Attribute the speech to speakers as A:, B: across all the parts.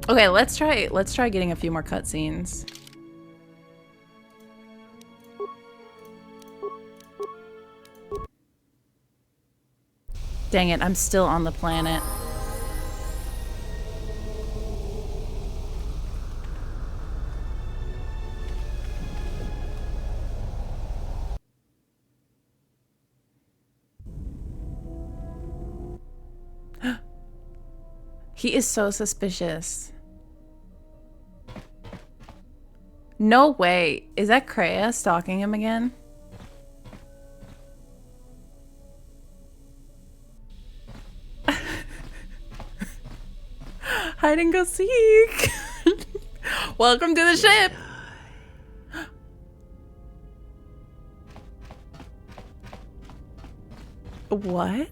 A: Okay, let's try getting a few more cutscenes. Dang it, I'm still on the planet. He is so suspicious. No way. Is that Kreia stalking him again? Hide and go seek. Welcome to the ship. What?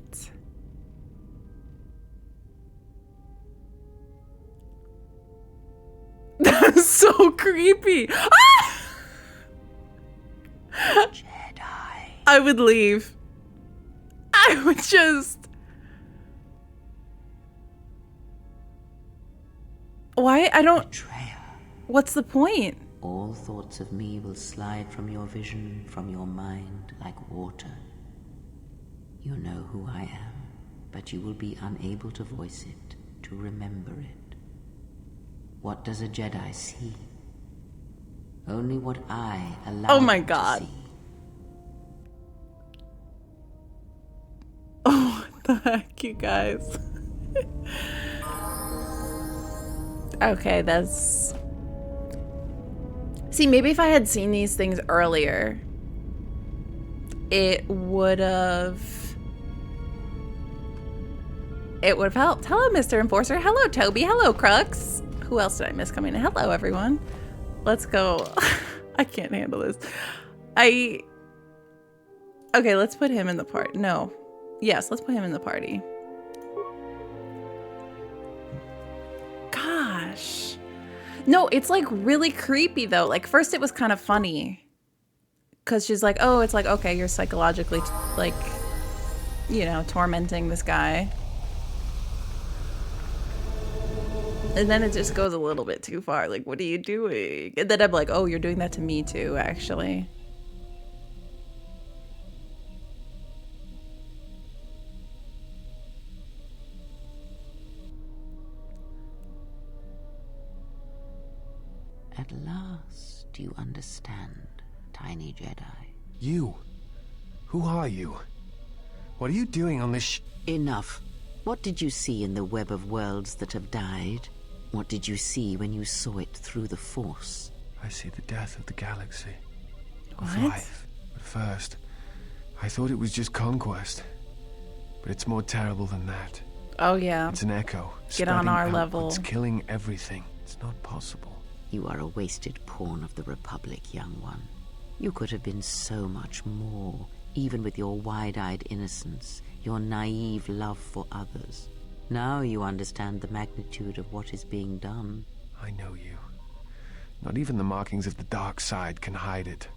A: That's so creepy. Ah!
B: Jedi.
A: I would leave. I would just... Why? I don't...
B: Betrayal.
A: What's the point?
B: All thoughts of me will slide from your vision, from your mind, like water. You know who I am, but you will be unable to voice it, to remember it. What does a Jedi see? Only what I allow
A: Oh my
B: them
A: God.
B: to see.
A: Oh, what the heck, you guys? Okay, that's... See, maybe if I had seen these things earlier, it would have helped. Hello, Mr. Enforcer. Hello, Toby. Hello, Crux. Who else did I miss coming in? Hello, everyone. Let's go. I can't handle this. Okay, let's put him in the party. No. Yes, let's put him in the party. Gosh. No, it's like really creepy though. Like first it was kind of funny. Cause she's like, oh, it's like, okay, you're psychologically like, you know, tormenting this guy. And then it just goes a little bit too far. Like, what are you doing? And then I'm like, oh, you're doing that to me too, actually.
B: At last, you understand, tiny Jedi.
C: You? Who are you? What are you doing on this
B: Enough. What did you see in the web of worlds that have died? What did you see when you saw it through the Force?
C: I see the death of the galaxy. Of
A: What?
C: life. At first, I thought it was just conquest. But it's more terrible than that.
A: Oh, yeah.
C: It's an echo.
A: Get on
C: spreading
A: our
C: outwards,
A: level.
C: killing everything. It's not possible.
B: You are a wasted pawn of the Republic, young one. You could have been so much more, even with your wide-eyed innocence, your naive love for others. Now you understand the magnitude of what is being done.
C: I know you. Not even the markings of the dark side can hide it.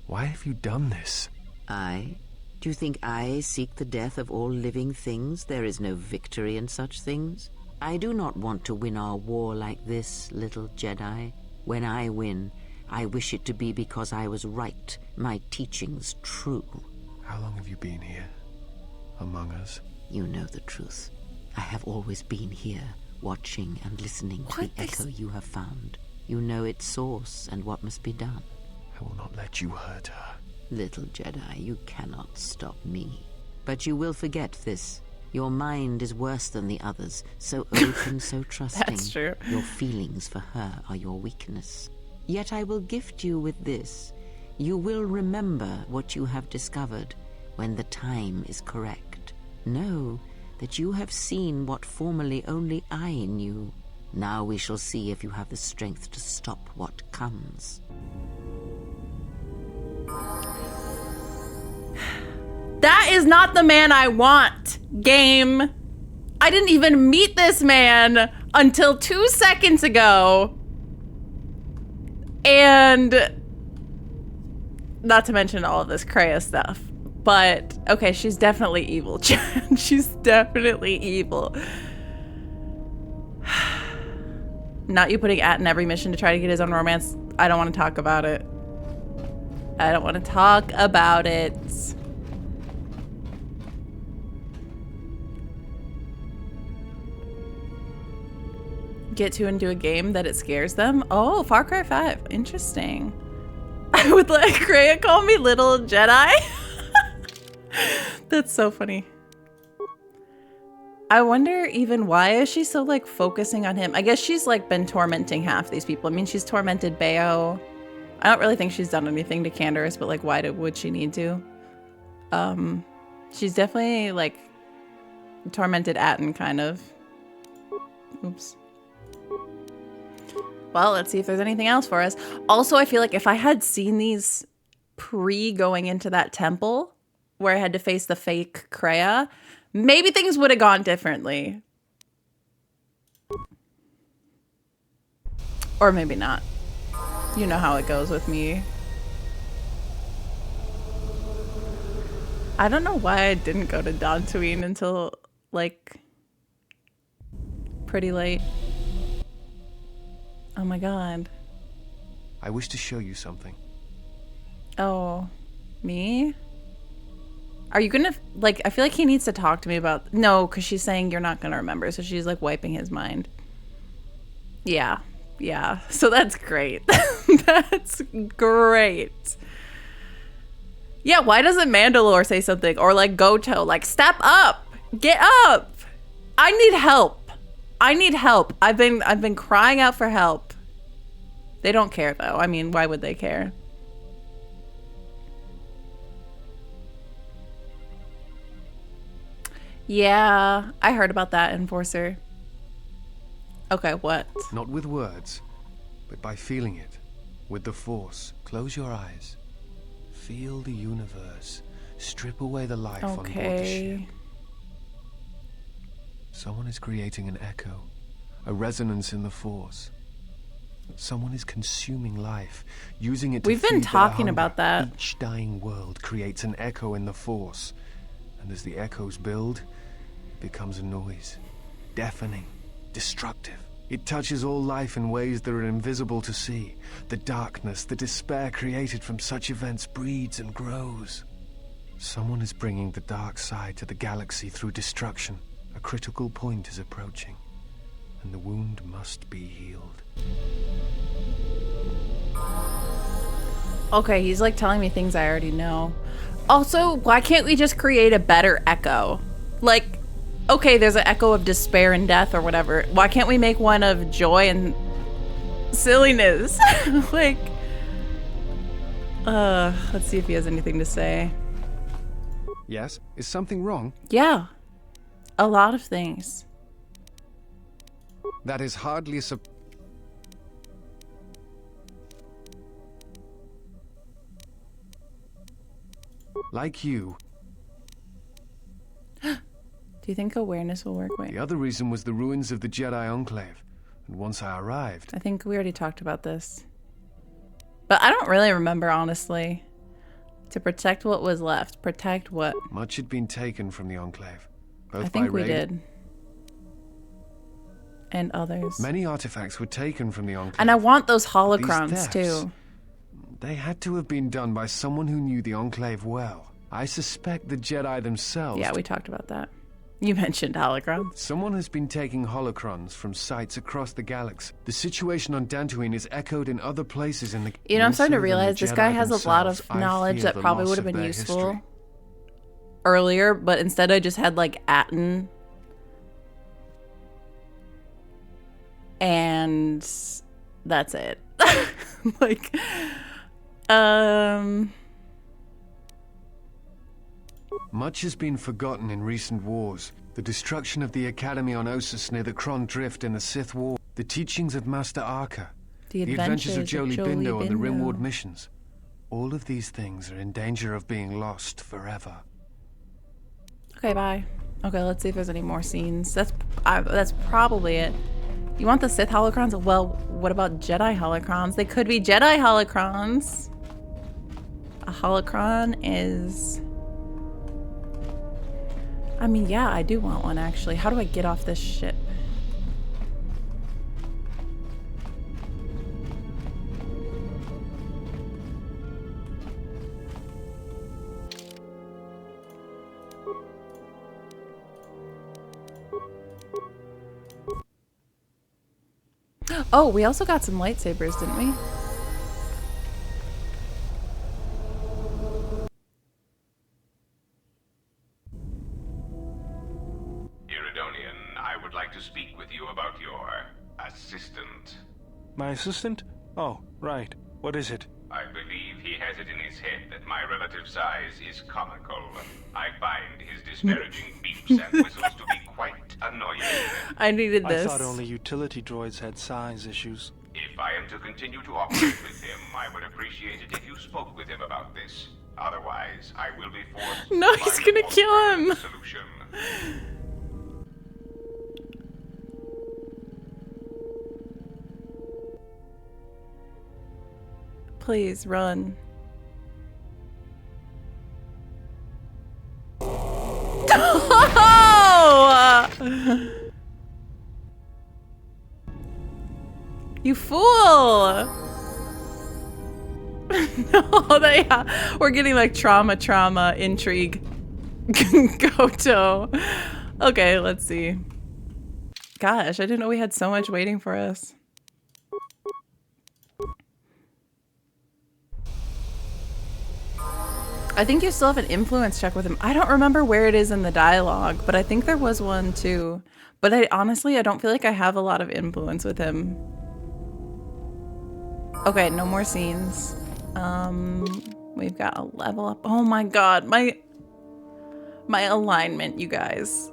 C: Why have you done this?
B: I? Do you think I seek the death of all living things? There is no victory in such things. I do not want to win our war like this, little Jedi. When I win, I wish it to be because I was right, my teachings true.
C: How long have you been here? Among us?
B: You know the truth. I have always been here, watching and listening to
A: What
B: the
A: is-
B: echo you have found. You know its source and what must be done.
C: I will not let you hurt her.
B: Little Jedi, you cannot stop me. But you will forget this. Your mind is worse than the others, so open, so trusting.
A: That's true.
B: Your feelings for her are your weakness. Yet I will gift you with this. You will remember what you have discovered when the time is correct. Know that you have seen what formerly only I knew. Now we shall see if you have the strength to stop what comes.
A: That is not the man I want, game. I didn't even meet this man until 2 seconds ago. And not to mention all of this Kreia stuff. But, okay, she's definitely evil, Chad. She's definitely evil. Not you putting At in every mission to try to get his own romance. I don't want to talk about it. I don't want to talk about it. Get to and do a game that it scares them. Oh, Far Cry 5. Interesting. I would let Kreia call me Little Jedi. That's so funny. I wonder even why is she so like focusing on him? I guess she's like been tormenting half these people. I mean, she's tormented Bao. I don't really think she's done anything to Canderous, but like why would she need to? She's definitely like tormented Atten kind of. Oops. Well, let's see if there's anything else for us. Also, I feel like if I had seen these pre going into that temple where I had to face the fake Kreia, maybe things would have gone differently. Or maybe not. You know how it goes with me. I don't know why I didn't go to Dantooine until, like, pretty late. Oh my god.
C: I wish to show you something.
A: Oh, me? Are you gonna, like, I feel like he needs to talk to me about, no, because she's saying you're not gonna remember, so she's, like, wiping his mind. Yeah, yeah, so that's great. That's great. Yeah, why doesn't Mandalore say something? Or, like, Goto, like, step up! Get up! I need help. I need help. I've been crying out for help. They don't care, though. I mean, why would they care? Yeah, I heard about that, Enforcer. Okay, what?
C: Not with words, but by feeling it. With the Force. Close your eyes. Feel the universe. Strip away the life on board the ship. Someone is creating an echo, a resonance in the Force. Someone is consuming life, using it to
A: We've been
C: feed
A: talking
C: their
A: about
C: hunger.
A: that.
C: Each dying world creates an echo in the Force. And as the echoes build, it becomes a noise. Deafening, destructive. It touches all life in ways that are invisible to see. The darkness, the despair created from such events breeds and grows. Someone is bringing the dark side to the galaxy through destruction. A critical point is approaching, and the wound must be healed.
A: Okay, he's like telling me things I already know. Also, why can't we just create a better echo? Like, okay, there's an echo of despair and death or whatever. Why can't we make one of joy and silliness? Like, let's see if he has anything to say.
C: Yes? Is something wrong?
A: Yeah, a lot of things.
C: That is hardly like you.
A: Do you think awareness will work? Wait.
C: The other reason was the ruins of the Jedi Enclave. And once I arrived...
A: I think we already talked about this. But I don't really remember, honestly. To protect what was left. Protect what?
C: Much had been taken from the Enclave. Both
A: I think
C: by
A: we
C: raid.
A: did. And others.
C: Many artifacts were taken from the Enclave.
A: And I want those
C: These
A: holocrons,
C: thefts,
A: too.
C: They had to have been done by someone who knew the Enclave well. I suspect the Jedi themselves...
A: Yeah, we talked about that. You mentioned holocrons.
C: Someone has been taking holocrons from sites across the galaxy. The situation on Dantooine is echoed in other places in the...
A: You know, I'm starting to
C: Also,
A: realize
C: the
A: this guy
C: Jedi
A: has a lot of
C: themselves, I
A: knowledge
C: fear
A: that
C: the
A: probably
C: loss
A: would have
C: of
A: been
C: their
A: useful
C: history.
A: earlier, but instead I just had, like, Atten. And that's it. Like,
C: Much has been forgotten in recent wars. The destruction of the Academy on Ossus near the Kron Drift in the Sith War. The teachings of Master Arca.
A: the
C: Adventures of Jolie Bindo and the
A: Bindo.
C: Rimward missions. All of these things are in danger of being lost forever.
A: Okay, bye. Okay, let's see if there's any more scenes. That's probably it. You want the Sith holocrons? Well, what about Jedi holocrons? They could be Jedi holocrons. A holocron is... I mean, yeah, I do want one, actually. How do I get off this ship? Oh, we also got some lightsabers, didn't we?
D: Iridonian, I would like to speak with you about your assistant.
C: My assistant? Oh, right. What is it?
D: I believe he has it in his head that my relative size is comical. I find his disparaging beeps and whistles to be quite annoying.
A: I needed
C: I
A: this.
C: thought only utility droids had size issues.
D: If I am to continue to operate with him, I would appreciate it if you spoke with him about this. Otherwise, I will be forced
A: No,
D: to
A: he's
D: find
A: gonna
D: a more
A: kill him.
D: permanent solution.
A: Please run. Oh! You fool! No, we're getting like trauma, intrigue. Koto. Okay, let's see. Gosh, I didn't know we had so much waiting for us. I think you still have an influence check with him. I don't remember where it is in the dialogue, but I think there was one too. But honestly, I don't feel like I have a lot of influence with him. Okay, no more scenes. We've got a level up. Oh my god, my alignment, you guys.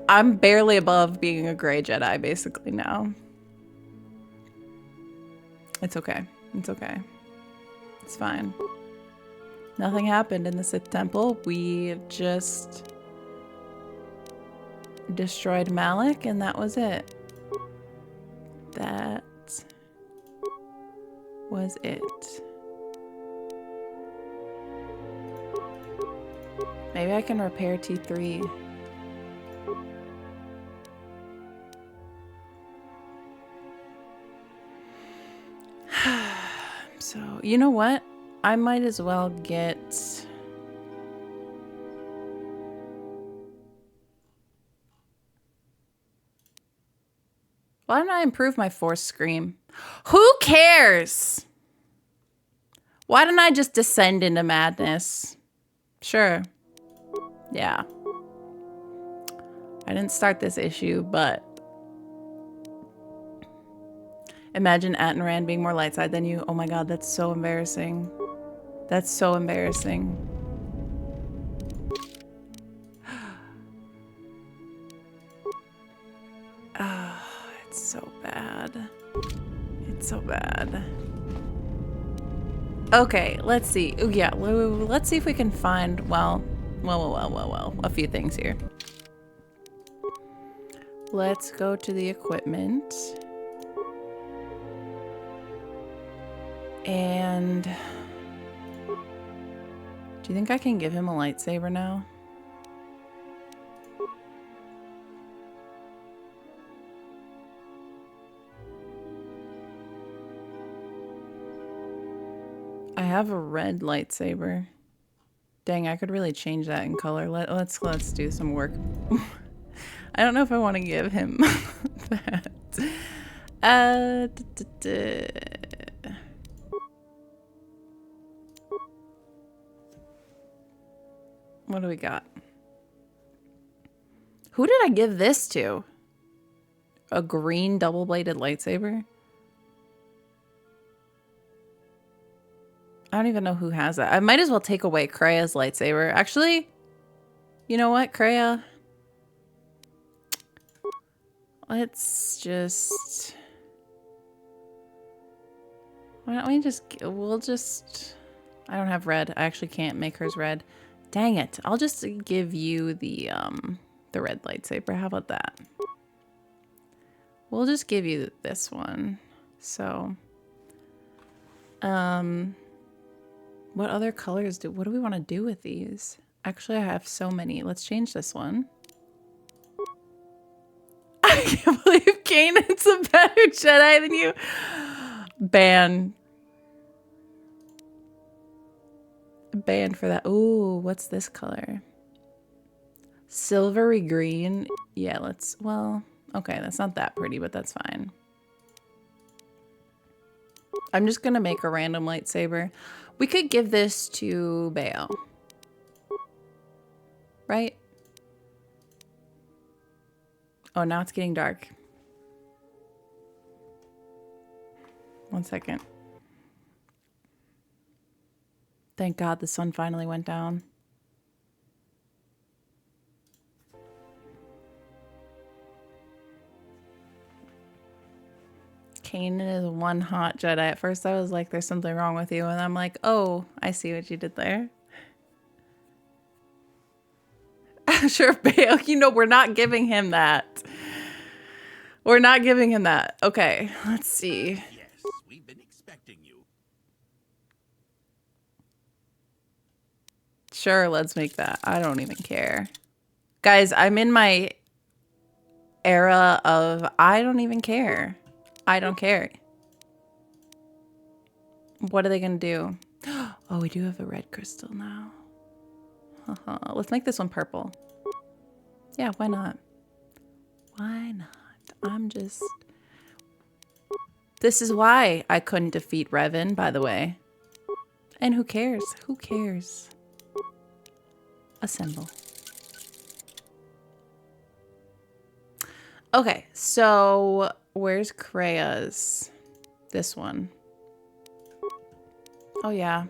A: I'm barely above being a gray Jedi basically now. It's okay. It's okay. It's fine. Nothing happened in the Sith Temple. We just destroyed Malik, and that was it. That was it. Maybe I can repair T3. So, you know what? I might as well get... Why don't I improve my Force Scream? Who cares? Why don't I just descend into madness? Sure. Yeah. I didn't start this issue, but... Imagine Attenran being more light side than you. Oh my god, that's so embarrassing. That's so embarrassing. Ah, it's so bad. It's so bad. Okay, let's see. Oh yeah, let's see if we can find, well, a few things here. Let's go to the equipment. And do you think I can give him a lightsaber now? I have a red lightsaber. Dang, I could really change that in color. Let's do some work. I don't know if I want to give him that. What do we got? Who did I give this to? A green double-bladed lightsaber? I don't even know who has that. I might as well take away Krea's lightsaber. Actually, you know what, Krea? Let's just... Why don't we just... We'll just... I don't have red. I actually can't make hers red. Dang it. I'll just give you the red lightsaber. How about that? We'll just give you this one. So, what other colors what do we want to do with these? Actually, I have so many. Let's change this one. I can't believe Kanan's a better Jedi than you. Ban for that. Ooh, what's this color? Silvery green. Yeah, let's, well, Okay, that's not that pretty, but that's fine. I'm just gonna make a random lightsaber. We could give this to Bao. Right? Oh, now it's getting dark. One second. Thank God the sun finally went down. Kanan is one hot Jedi. At first I was like, there's something wrong with you. And I'm like, oh, I see what you did there. Sure, Bale, you know, we're not giving him that. We're not giving him that. Okay, let's see.
E: Yes, we've been expecting you.
A: Sure, let's make that. I don't even care. Guys, I'm in my era of I don't even care. I don't care. What are they gonna do? Oh, we do have a red crystal now. Let's make this one purple. Yeah, why not? Why not? I'm just... This is why I couldn't defeat Revan, by the way. And who cares? Who cares? Assemble. Okay, so where's Krea's? This one. Oh yeah.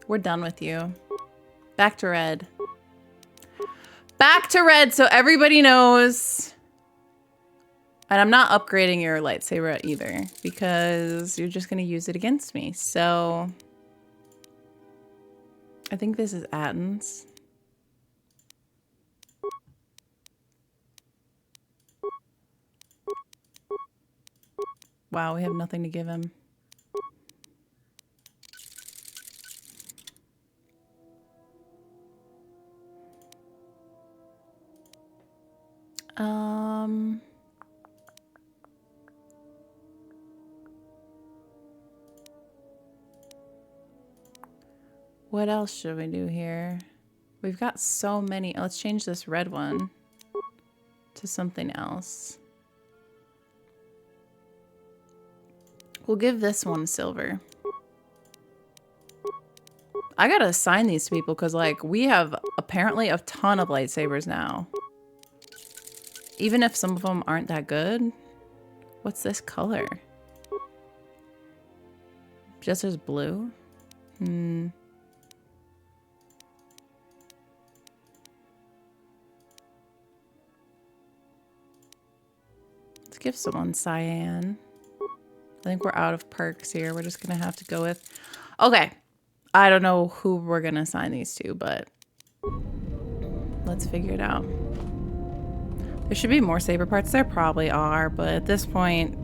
A: We're done with you. Back to red. Back to red so everybody knows. And I'm not upgrading your lightsaber either because you're just going to use it against me. So I think this is Atton's. Wow, we have nothing to give him. What else should we do here? We've got so many. Let's change this red one to something else. We'll give this one silver. I gotta assign these to people because, like, we have apparently a ton of lightsabers now. Even if some of them aren't that good. What's this color? Just as blue? Let's give someone cyan. I think we're out of perks here. We're just gonna have to go with... Okay. I don't know who we're gonna assign these to, but let's figure it out. There should be more saber parts. There probably are, but at this point...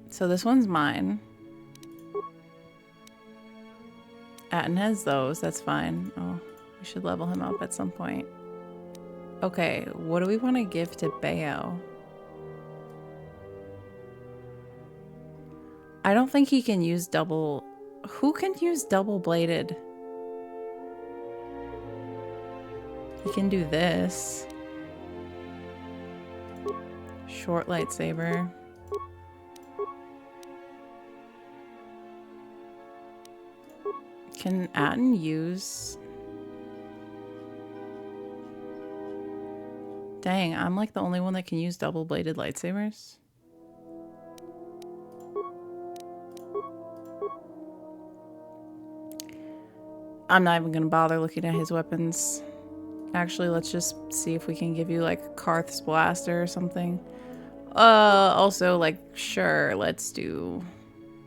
A: So this one's mine. Atton has those. That's fine. Oh, we should level him up at some point. Okay, what do we want to give to Bao? I don't think he can use double... Who can use double-bladed? He can do this. Short lightsaber. Can Atton use... Dang, I'm like the only one that can use double-bladed lightsabers. I'm not even gonna bother looking at his weapons. Actually, let's just see if we can give you like Karth's blaster or something. Also, like, sure, let's do...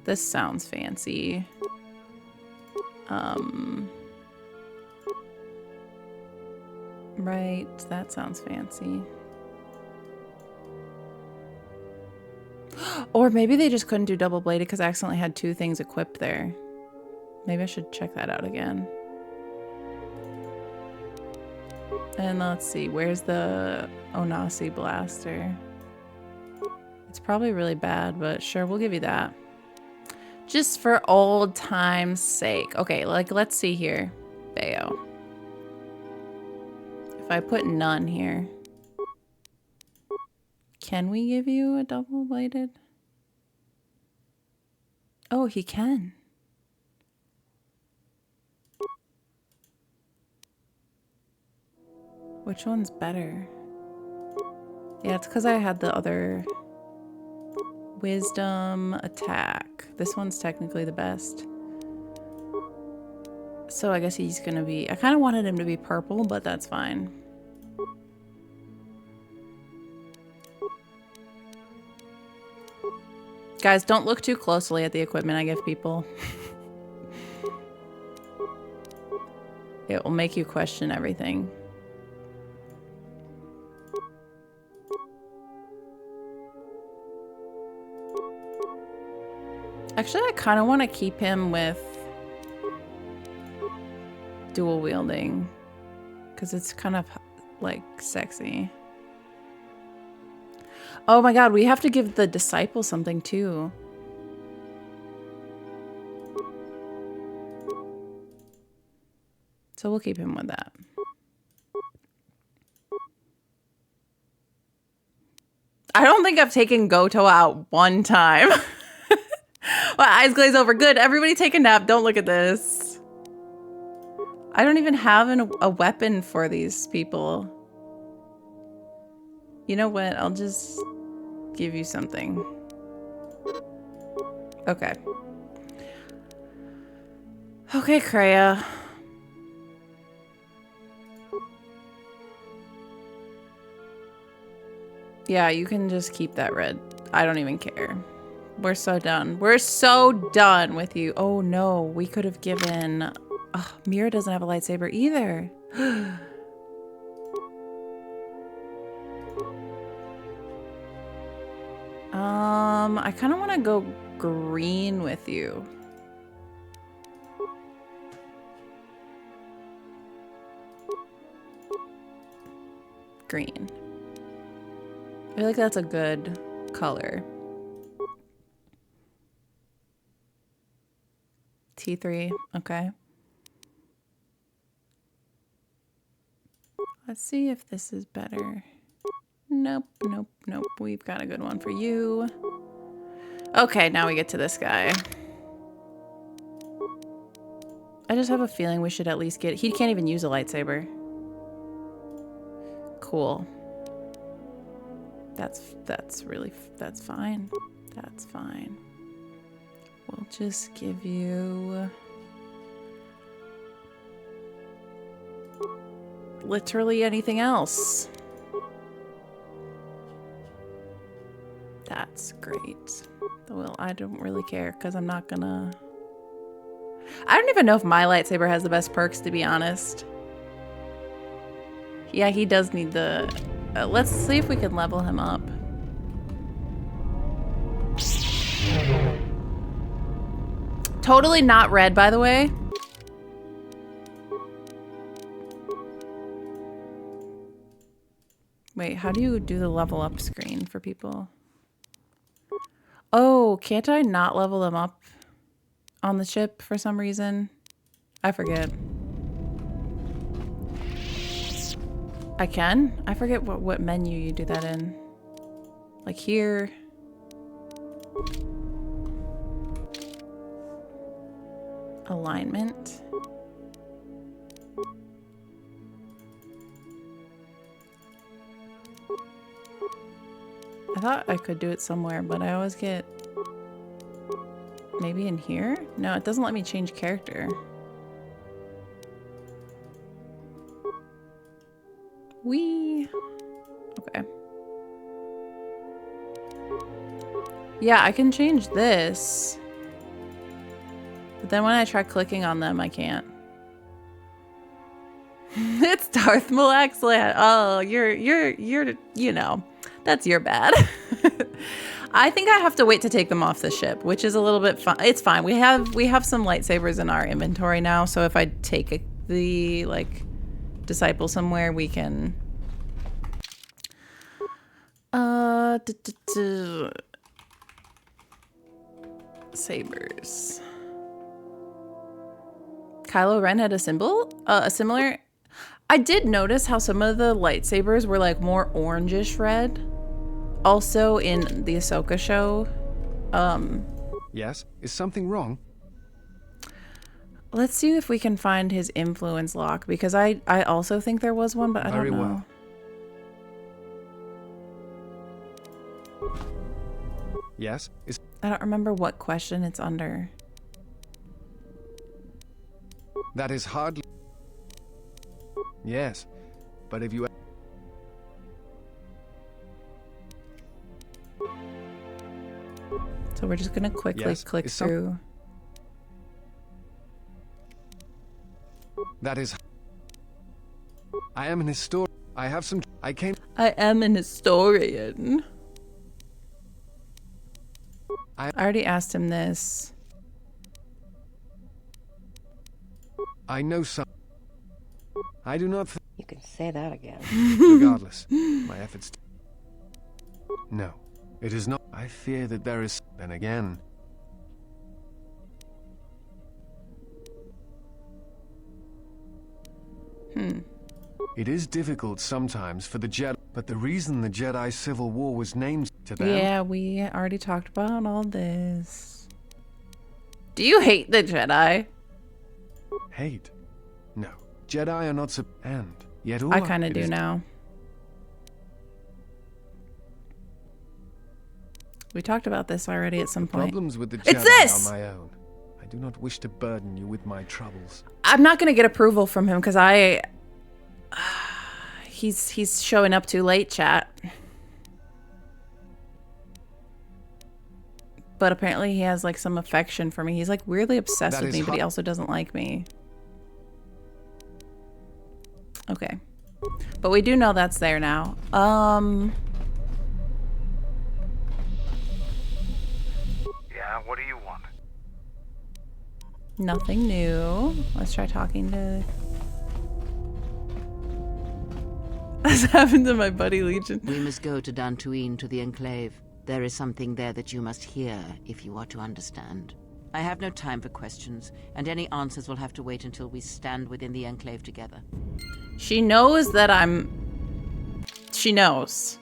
A: This sounds fancy. Right, that sounds fancy. Or maybe they just couldn't do double-bladed because I accidentally had two things equipped there. Maybe I should check that out again. And let's see, where's the Onasi blaster? It's probably really bad, but sure, we'll give you that. Just for old time's sake. Okay, like, let's see here. Bao. If I put none here. Can we give you a double-bladed? Oh, he can. Which one's better? Yeah, it's because I had the other wisdom attack. This one's technically the best. So I guess he's gonna be... I kind of wanted him to be purple, but that's fine. Guys, don't look too closely at the equipment I give people. It will make you question everything. Actually, I kind of want to keep him with dual wielding because it's kind of like sexy. Oh my god, we have to give the disciple something too. So we'll keep him with that. I don't think I've taken Goto out one time. My eyes glaze over. Good. Everybody take a nap. Don't look at this. I don't even have a weapon for these people. You know what? I'll just give you something. Okay. Okay, Kreia. Yeah, you can just keep that red. I don't even care. We're so done. We're so done with you. Oh no, we could have given... Oh, Mira doesn't have a lightsaber either. I kind of want to go green with you. Green. I feel like that's a good color. T3, okay. Let's see if this is better. Nope, nope, nope. We've got a good one for you. Okay, now we get to this guy. I just have a feeling we should at least get... He can't even use a lightsaber. Cool. That's fine. That's fine. We'll just give you... literally anything else. That's great. Well, I don't really care because I'm not gonna... I don't even know if my lightsaber has the best perks, to be honest. Yeah, he does need the... let's see if we can level him up. Totally not red, by the way. Wait, how do you do the level up screen for people? Oh, can't I not level them up on the ship for some reason? I forget. I can? I forget what menu you do that in. Like here. Alignment. I thought I could do it somewhere, but I always get... Maybe in here? No, it doesn't let me change character. Whee! Okay. Yeah, I can change this. But then when I try clicking on them, I can't. It's Darth Malaxland. Oh, you're, you know, that's your bad. I think I have to wait to take them off the ship, which is a little bit fun. It's fine. We have some lightsabers in our inventory now, so if I take the like disciple somewhere, we can Sabers. Kylo Ren had a similar. I did notice how some of the lightsabers were like more orangish red. Also in the Ahsoka show.
C: Yes? Is something wrong?
A: Let's see if we can find his influence lock, because I also think there was one, but I don't know.
C: Well. Yes?
A: I don't remember what question it's under.
C: That is hardly... Yes, but if you...
A: So we're just gonna quickly click through.
C: That is... I am an historian. I have some... I
A: am an historian. I already asked him this.
C: I know some... I do not...
F: You can say that again.
C: Regardless, my efforts... No, it is not. I fear that there is... Then again... It is difficult sometimes for the Jedi, but the reason the Jedi Civil War was named to them...
A: Yeah, we already talked about all this. Do you hate the Jedi?
C: Hate? No. Jedi are not and yet all
A: I kind of do now. We talked about this already at some point.
C: Problems with the
A: It's
C: Jedi
A: this!
C: are my own. I do not wish to burden you with my troubles.
A: I'm not going to get approval from him because he's showing up too late, chat. But apparently he has like some affection for me. He's like weirdly obsessed with me, but he also doesn't like me. Okay. But we do know that's there now.
G: Yeah, what do you want?
A: Nothing new. Let's try talking to... This happened to my buddy Legion.
B: We must go to Dantooine, to the enclave. There is something there that you must hear if you are to understand. I have no time for questions, and any answers will have to wait until we stand within the enclave together.
A: She knows that She knows.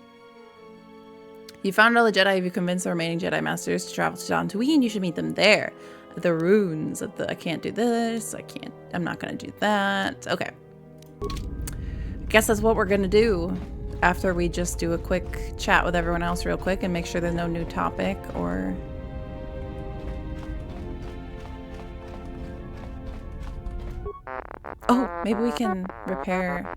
A: You found all the Jedi. If you convince the remaining Jedi Masters to travel to Dantooine, you should meet them there. The runes of the... I can't do this. I'm not gonna do that. Okay. Guess that's what we're gonna do after we just do a quick chat with everyone else real quick and make sure there's no new topic or... Oh, maybe we can repair...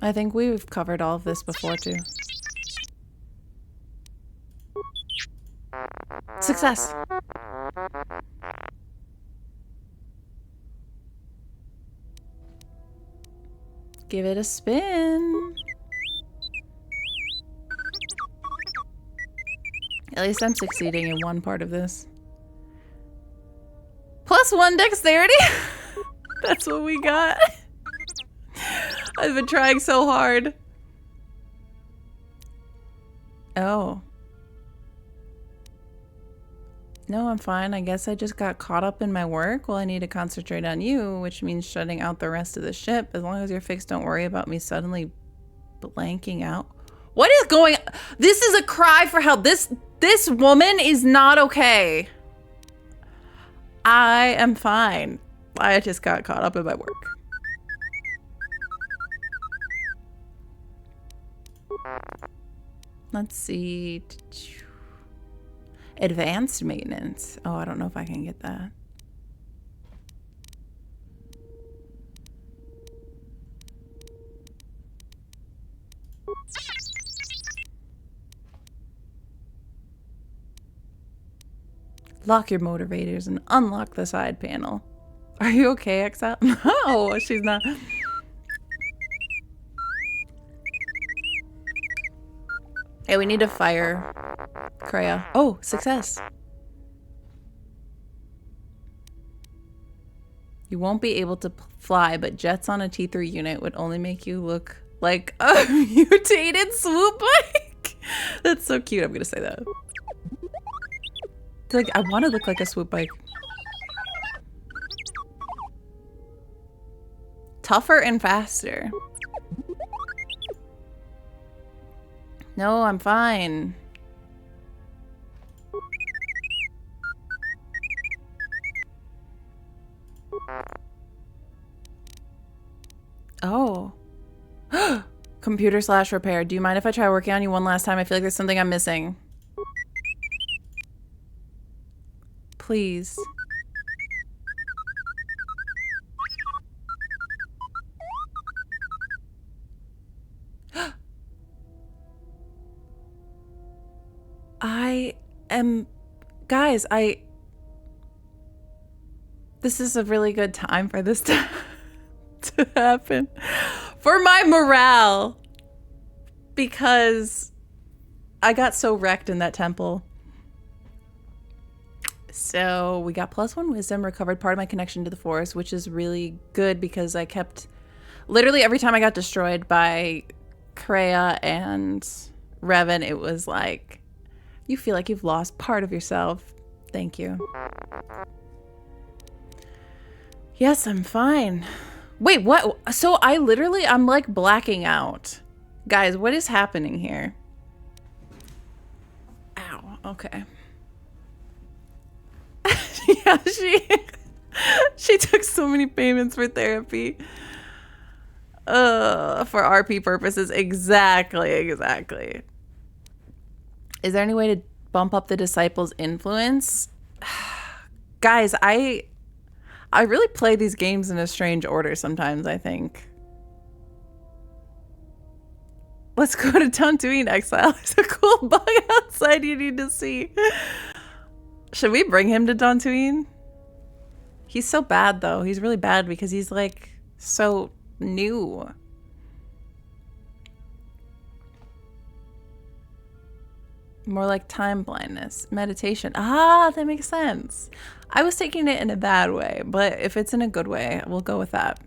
A: I think we've covered all of this before, too. Success! Give it a spin. At least I'm succeeding in one part of this. +1 dexterity? That's what we got. I've been trying so hard. Oh. No, I'm fine. I guess I just got caught up in my work. Well, I need to concentrate on you, which means shutting out the rest of the ship. As long as you're fixed, don't worry about me suddenly blanking out. What is going on? This is a cry for help. This woman is not okay. I am fine. I just got caught up in my work. Let's see. Advanced maintenance. Oh, I don't know if I can get that. Lock your motivators and unlock the side panel. Are you okay, Exile? No, she's not. Hey, we need to fire Kreia. Oh, success. You won't be able to fly, but jets on a T3 unit would only make you look like a mutated swoop bike. That's so cute. I'm gonna say that. Like, I want to look like a swoop bike. Tougher and faster. No, I'm fine. Oh. Computer/repair. Do you mind if I try working on you one last time? I feel like there's something I'm missing. Please. Guys, this is a really good time for this to happen. For my morale. Because I got so wrecked in that temple. So we got +1 wisdom, recovered part of my connection to the forest, which is really good because I kept... Literally every time I got destroyed by Kreia and Revan, it was like... You feel like you've lost part of yourself. Thank you. Yes, I'm fine. Wait, what? So I'm like blacking out. Guys, what is happening here? Ow, okay. Yeah, she took so many payments for therapy. For RP purposes. Exactly. Is there any way to bump up the disciples' influence? Guys, I really play these games in a strange order sometimes, I think. Let's go to Dantooine Exile. There's a cool bug outside you need to see. Should we bring him to Dantooine? He's so bad, though. He's really bad because he's, like, so new. More like time blindness. Meditation. Ah, that makes sense. I was taking it in a bad way, but if it's in a good way, we'll go with that.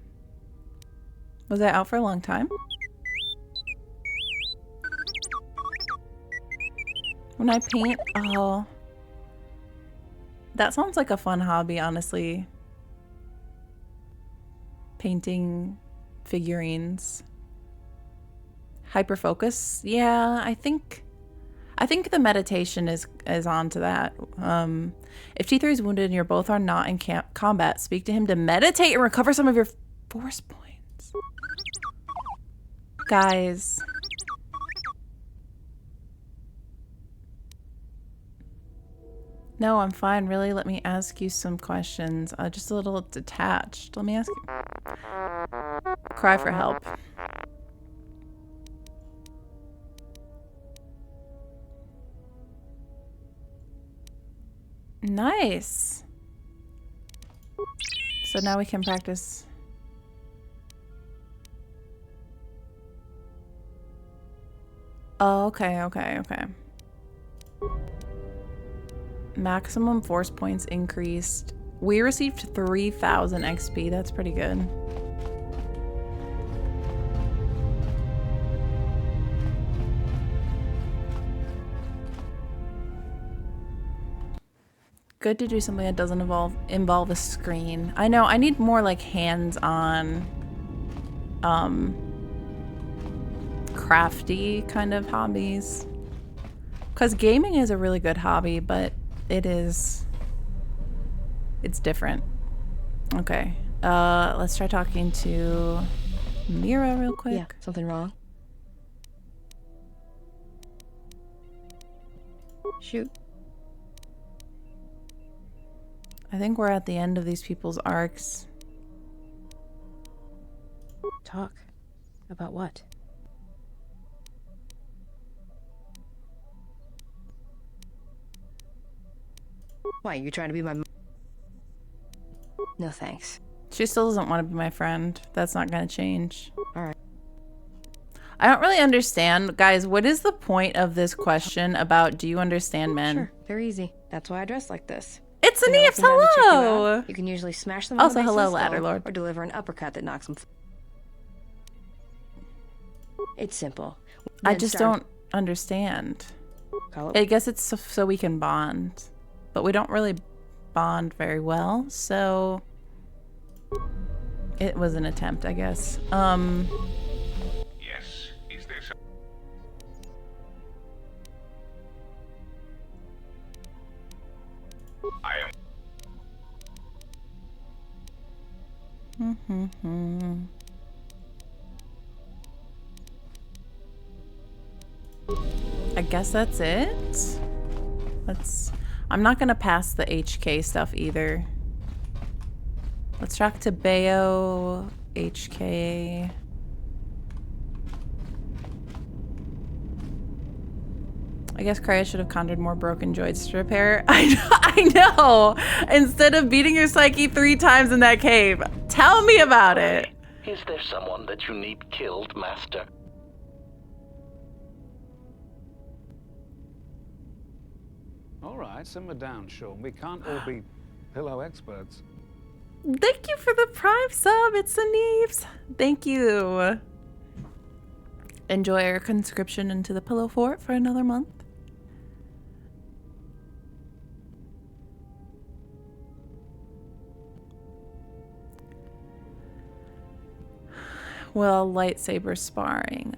A: Was I out for a long time? When I paint, oh. That sounds like a fun hobby, honestly. Painting figurines. Hyperfocus? Yeah, I think the meditation is onto that. If T3 is wounded and you're both are not in combat, speak to him to meditate and recover some of your force points. Guys. No, I'm fine. Really, let me ask you some questions. Just a little detached. Let me ask you. Cry for help. Nice. So now we can practice. Oh, okay. Maximum force points increased. We received 3,000 XP. That's pretty good. Good to do something that doesn't involve a screen. I know, I need more like hands-on, crafty kind of hobbies. Because gaming is a really good hobby, but it's different. Okay, let's try talking to Mira real quick.
F: Yeah, something wrong? Shoot.
A: I think we're at the end of these people's arcs.
F: Talk. About what? Why, you trying to be my... No thanks.
A: She still doesn't want to be my friend. That's not going to change.
F: Alright.
A: I don't really understand. Guys, what is the point of this question about do you understand men?
F: Sure, they're easy. That's why I dress like this.
A: It's
F: When they're
A: Aneeps,
F: looking down to check you
A: hello!
F: out, you can usually smash them
A: Also,
F: on the base of
A: hello,
F: the skull,
A: Ladder Lord.
F: or deliver an uppercut that knocks them. It's simple.
A: I
F: Then
A: just
F: start-
A: don't understand.
F: Call it.
A: I guess it's so we can bond. But we don't really bond very well, so... It was an attempt, I guess.
D: Yes, is there some... I am...
A: I guess that's it. I'm not gonna pass the HK stuff either. Let's talk to Bayo, HK. I guess Kreia should have conjured more broken joints to repair. I know! Instead of beating your psyche 3 times in that cave. Tell me about it!
H: Is there someone that you need killed, Master?
I: All right, simmer down, Sean. We can't all be pillow experts.
A: Thank you for the Prime sub. It's Aneeps. Thank you. Enjoy our conscription into the Pillow Fort for another month. Well, lightsaber sparring.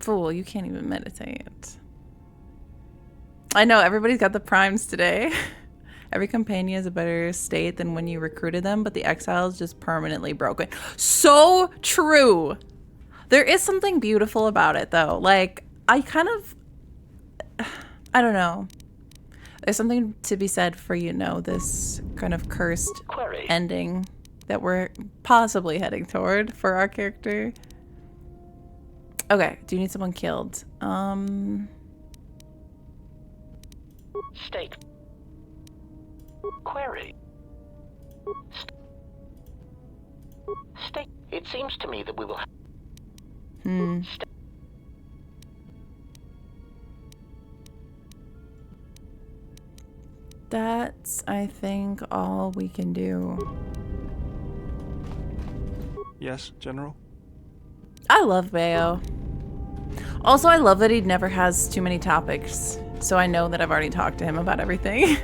A: Fool, you can't even meditate. I know, everybody's got the primes today. Every companion is a better state than when you recruited them, but the exile is just permanently broken. So true! There is something beautiful about it, though. Like, I don't know. There's something to be said for, this kind of cursed ending that we're possibly heading toward for our character. Okay, do you need someone killed?
H: State. Query. State. It seems to me that we will have...
A: That's, I think, all we can do.
C: Yes, General?
A: I love Bayo. Also, I love that he never has too many topics, so I know that I've already talked to him about everything.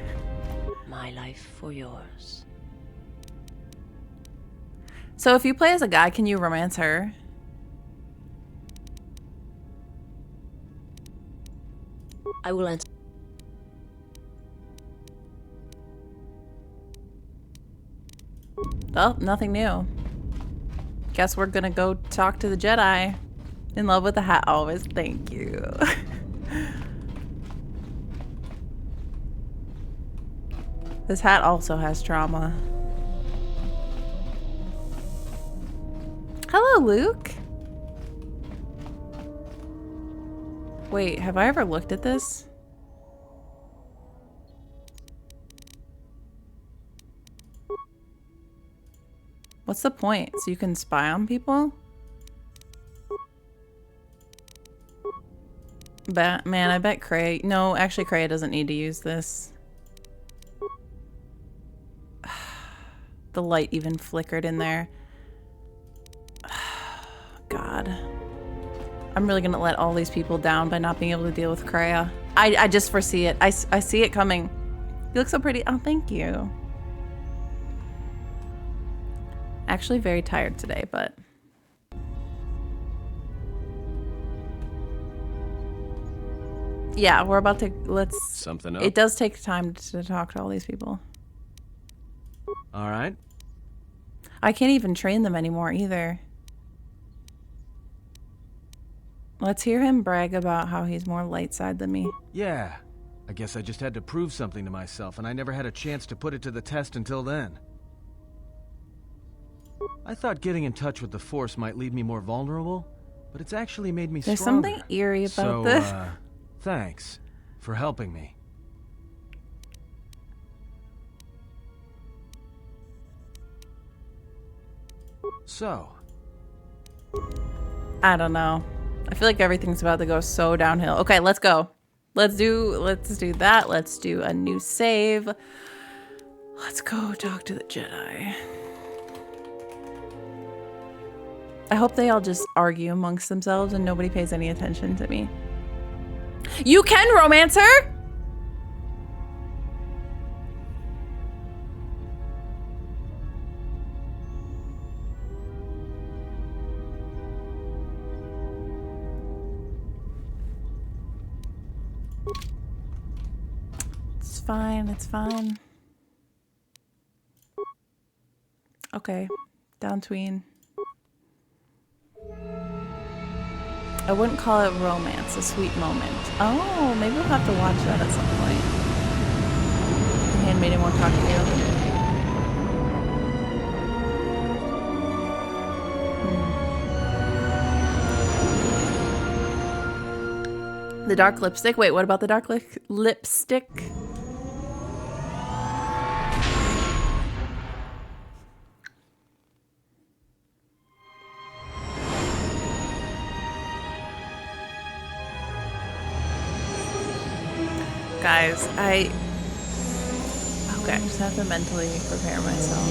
B: My life for yours.
A: So if you play as a guy, can you romance her?
B: I will answer.
A: Well, nothing new. Guess we're gonna go talk to the Jedi. In love with the hat always. Thank you. This hat also has trauma. Hello, Luke. Wait, have I ever looked at this? What's the point? So you can spy on people? Man, I bet Kreia... No, actually Kreia doesn't need to use this. The light even flickered in there. God. I'm really gonna let all these people down by not being able to deal with Kreia. I just foresee it. I see it coming. You look so pretty. Oh, thank you. Actually very tired today, but... Yeah, we're about to... Let's...
J: Something up?
A: It does take time to talk to all these people.
J: All right.
A: I can't even train them anymore either. Let's hear him brag about how he's more light side than me.
J: Yeah. I guess I just had to prove something to myself, and I never had a chance to put it to the test until then. I thought getting in touch with the Force might leave me more vulnerable, but it's actually made me
A: There's
J: stronger.
A: something eerie about this.
J: Thanks for helping me. So,
A: I don't know. I feel like everything's about to go so downhill. Okay, let's go. Let's do that. Let's do a new save. Let's go talk to the Jedi. I hope they all just argue amongst themselves and nobody pays any attention to me. You can romance her? It's fine, it's fine. Okay, Dantooine. I wouldn't call it romance, a sweet moment. Oh, maybe we'll have to watch that at some point. The handmaiden won't talk to you. The dark lipstick? Wait, what about the dark lipstick? Guys, okay, I just have to mentally prepare myself.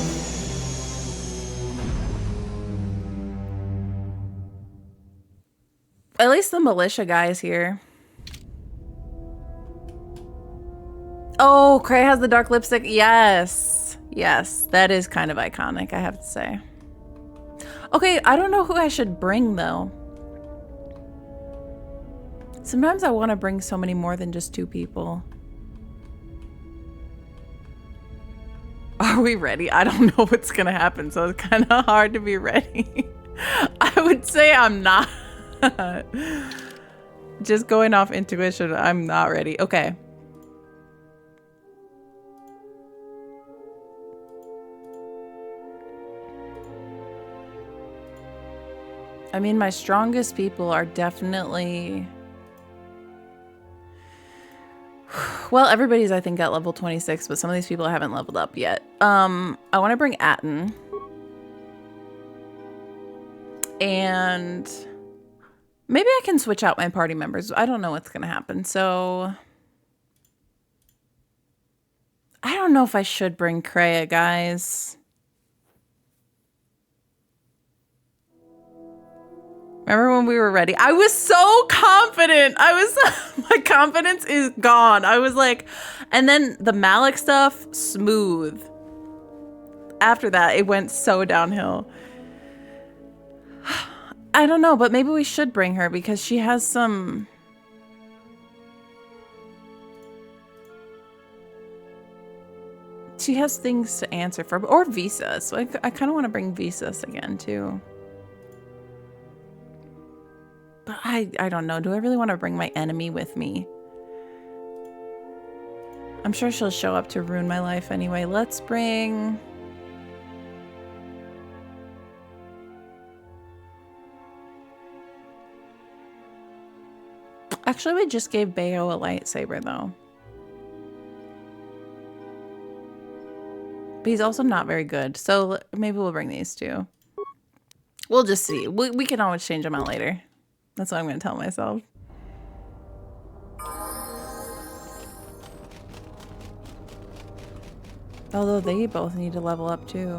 A: At least the militia guy is here. Oh, Cray has the dark lipstick. Yes. Yes, that is kind of iconic, I have to say. Okay, I don't know who I should bring, though. Sometimes I want to bring so many more than just 2 people. Are we ready? I don't know what's going to happen, so it's kind of hard to be ready. I would say I'm not. Just going off intuition, I'm not ready. Okay. I mean, my strongest people are definitely... Well, everybody's, I think, at level 26, but some of these people haven't leveled up yet. I want to bring Atten. And maybe I can switch out my party members. I don't know what's going to happen, so... I don't know if I should bring Kreia, guys. Remember when we were ready? I was so confident. My confidence is gone. I was like, and then the Malik stuff, smooth. After that, it went so downhill. I don't know, but maybe we should bring her because she has some... She has things to answer for, or Visa. So I kind of want to bring Visas again, too. But I don't know. Do I really want to bring my enemy with me? I'm sure she'll show up to ruin my life anyway. Let's bring... Actually, we just gave Bayo a lightsaber, though. But he's also not very good. So maybe we'll bring these two. We'll just see. We can always change them out later. That's what I'm going to tell myself. Although they both need to level up too.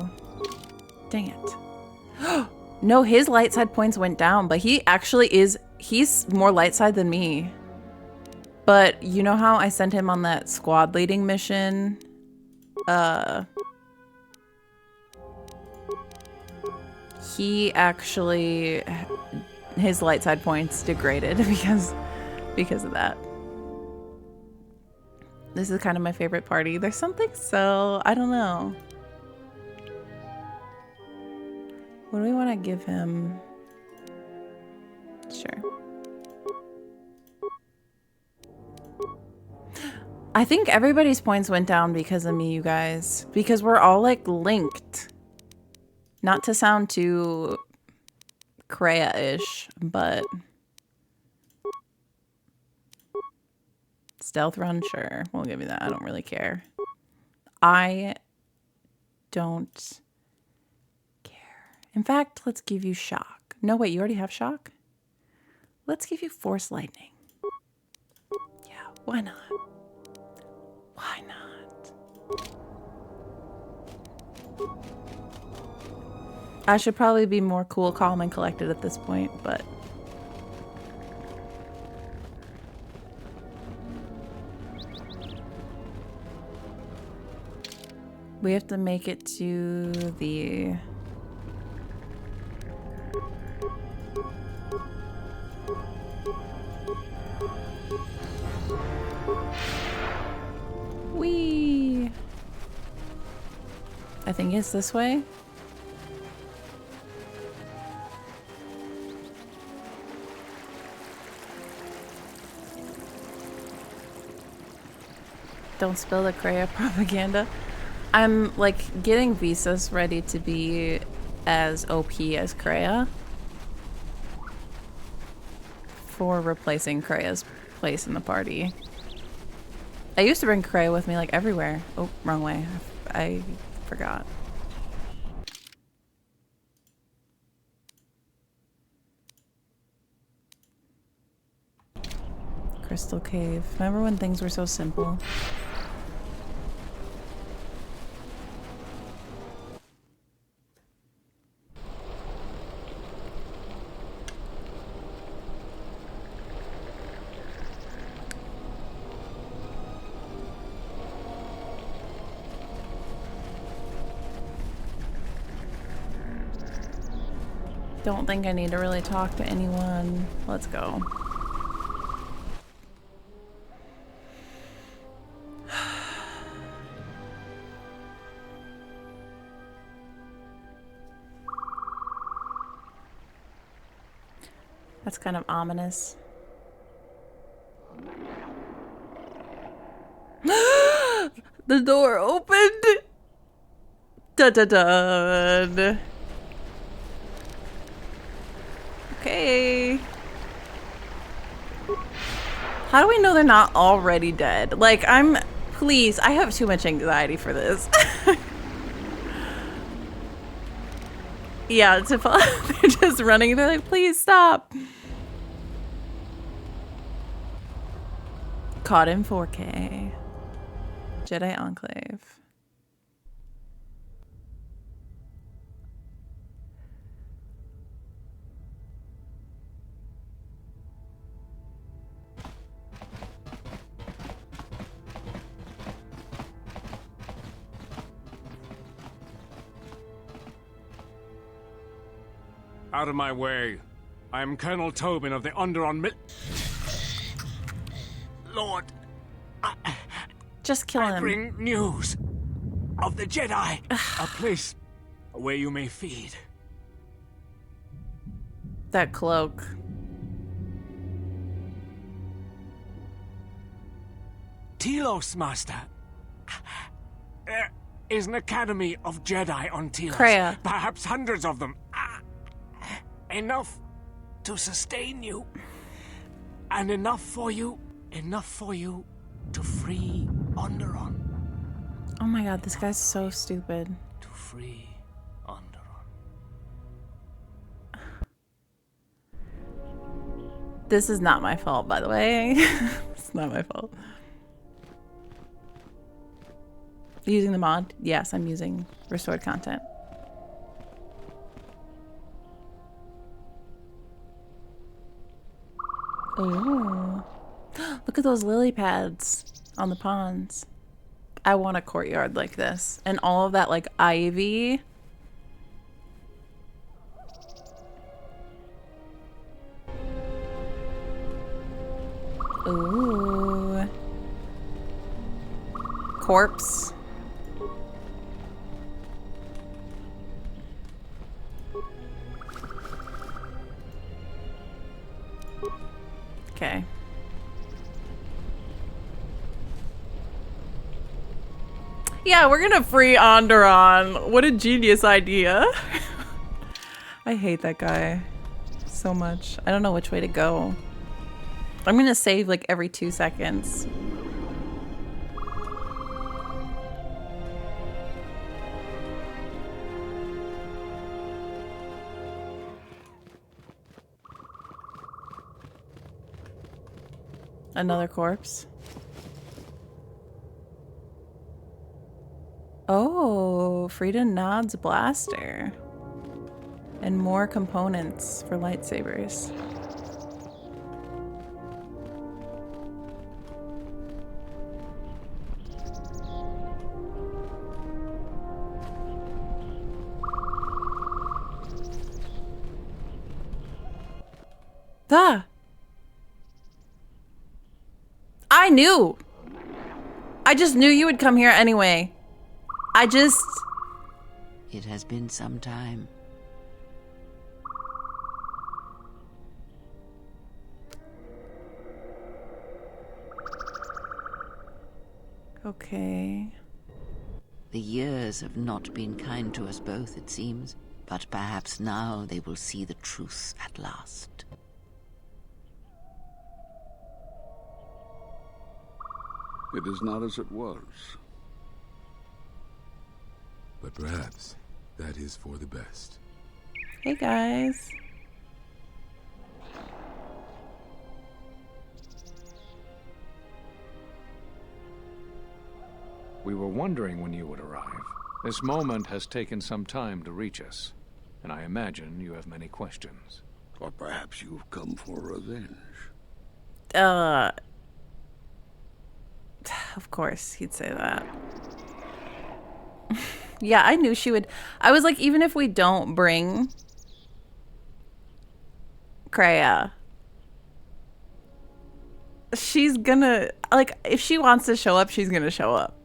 A: Dang it. No, his light side points went down, but he actually is... He's more light side than me. But you know how I sent him on that squad leading mission? He actually... His light side points degraded because of that. This is kind of my favorite party. There's something so... I don't know. What do we want to give him? Sure. I think everybody's points went down because of me, you guys. Because we're all, like, linked. Not to sound too... Kreia-ish, but... Stealth run? Sure. We'll give you that. I don't really care. I don't care. In fact, let's give you shock. No, wait, you already have shock? Let's give you force lightning. Yeah. Why not? Why not? I should probably be more cool, calm, and collected at this point, but... we have to make it to the... Whee! I think it's this way. Don't spill the Kreia propaganda. I'm like getting Visas ready to be as OP as Kreia for replacing Kreia's place in the party. I used to bring Kreia with me like everywhere. Oh, wrong way. I forgot. Crystal Cave. Remember when things were so simple? Don't think I need to really talk to anyone. Let's go. That's kind of ominous. The door opened. Da da da. Okay. How do we know they're not already dead? Like, please, I have too much anxiety for this. Yeah, they're just running. They're like, please stop. Caught in 4K. Jedi Enclave.
K: Out of my way. I am Colonel Tobin of the Onderon Lord,
A: just kill him.
K: I bring news of the Jedi. A place where you may feed.
A: That cloak.
K: Telos, Master. There is an academy of Jedi on Telos.
A: Kreia.
K: Perhaps hundreds of them. Enough to sustain you. And enough for you to free Onderon.
A: Oh my god, this guy's so stupid.
K: To free Onderon.
A: This is not my fault, by the way. It's not my fault. Using the mod? Yes, I'm using restored content. Oh, look at those lily pads on the ponds. I want a courtyard like this. And all of that, like, ivy. Ooh. Corpse. Okay. Yeah, we're gonna free Onderon. What a genius idea. I hate that guy so much. I don't know which way to go. I'm gonna save like every 2 seconds. Another corpse. Oh, Frida Nod's blaster. And more components for lightsabers. Ah! I knew! I just knew you would come here anyway.
B: It has been some time.
A: Okay.
B: The years have not been kind to us both, it seems. But perhaps now they will see the truth at last.
L: It is not as it was.
M: But perhaps that is for the best.
A: Hey guys.
I: We were wondering when you would arrive. This moment has taken some time to reach us, and I imagine you have many questions.
L: Or perhaps you've come for revenge.
A: Of course he'd say that. Yeah, I knew she would. I was like, even if we don't bring Kreia, she's gonna, like, if she wants to show up, she's gonna show up.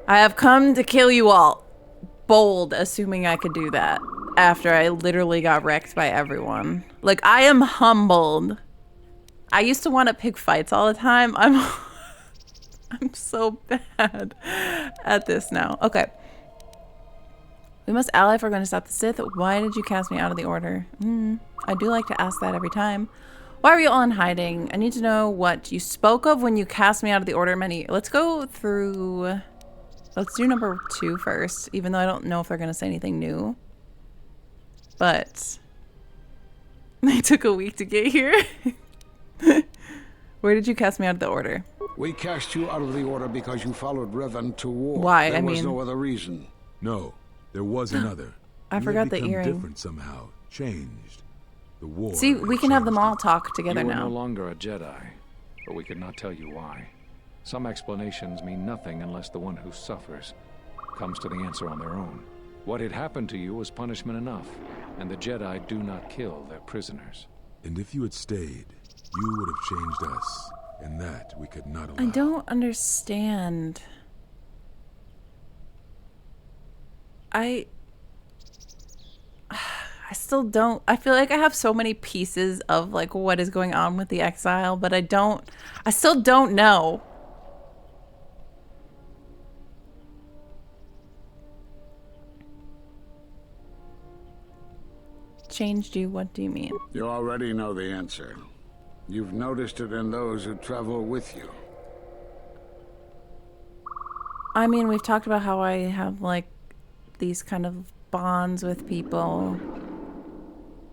A: I have come to kill you all. Bold, assuming I could do that after I literally got wrecked by everyone. Like, I am humbled. I used to want to pick fights all the time. I'm so bad at this now. Okay. We must ally if we're going to stop the Sith. Why did you cast me out of the order? I do like to ask that every time. Why were you all in hiding? I need to know what you spoke of when you cast me out of the order. Let's go through... Let's do number 2 first, even though I don't know if they're going to say anything new. But... They took a week to get here. Where did you cast me out of the order?
L: We cast you out of the order because you followed Revan to war.
A: Why?
L: There was no other reason.
M: No, there was another.
A: I forgot the
M: become
A: earring.
M: Different somehow, changed. The war.
A: See, we can have them all talk together
I: you were
A: now.
I: no longer a Jedi, but we could not tell you why. Some explanations mean nothing unless the one who suffers comes to the answer on their own. What had happened to you was punishment enough, and the Jedi do not kill their prisoners.
M: And if you had stayed, you would have changed us, and that we could not allow.
A: I don't understand. I still don't. I feel like I have so many pieces of like what is going on with the exile, but I still don't know. Changed you? What do you mean?
L: You already know the answer. You've noticed it in those who travel with you.
A: I mean, we've talked about how I have like these kind of bonds with people,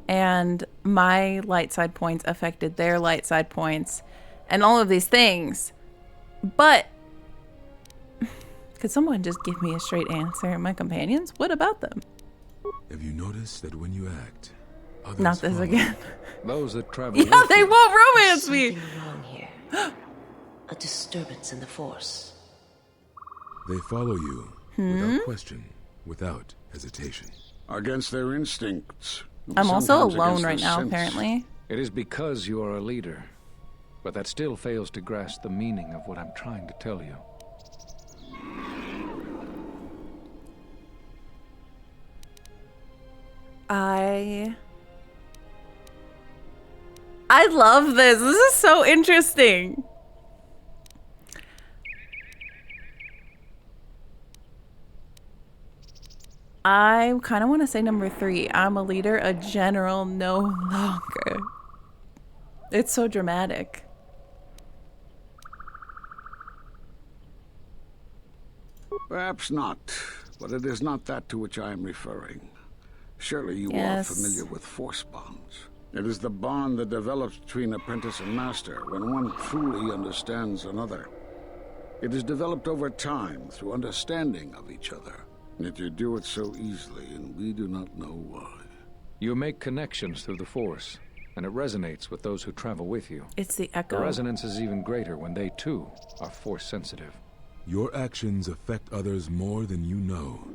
A: and my light side points affected their light side points, and all of these things. But could someone just give me a straight answer? My companions? What about them?
M: Have you noticed that when you act, others
A: Not this
M: follow?
A: again.
I: Those that travel
A: Yeah, they won't romance me.
N: Something wrong here. A disturbance in the Force.
M: They follow you without question, without hesitation.
L: Against their instincts.
A: I'm also
L: Sometimes
A: alone
L: against
A: right
L: their
A: now,
L: sense.
A: apparently.
I: It is because you are a leader, but that still fails to grasp the meaning of what I'm trying to tell you.
A: I love this. This is so interesting. I kind of want to say number 3. I'm a leader, a general no longer. It's so dramatic.
L: Perhaps not, but it is not that to which I am referring. Surely you
A: Yes.
L: are familiar with Force bonds. It is the bond that develops between apprentice and master when one truly understands another. It is developed over time through understanding of each other. Yet you do it so easily, and we do not know why.
I: You make connections through the Force, and it resonates with those who travel with you.
A: It's the echo.
I: The resonance is even greater when they, too, are Force-sensitive.
M: Your actions affect others more than you know.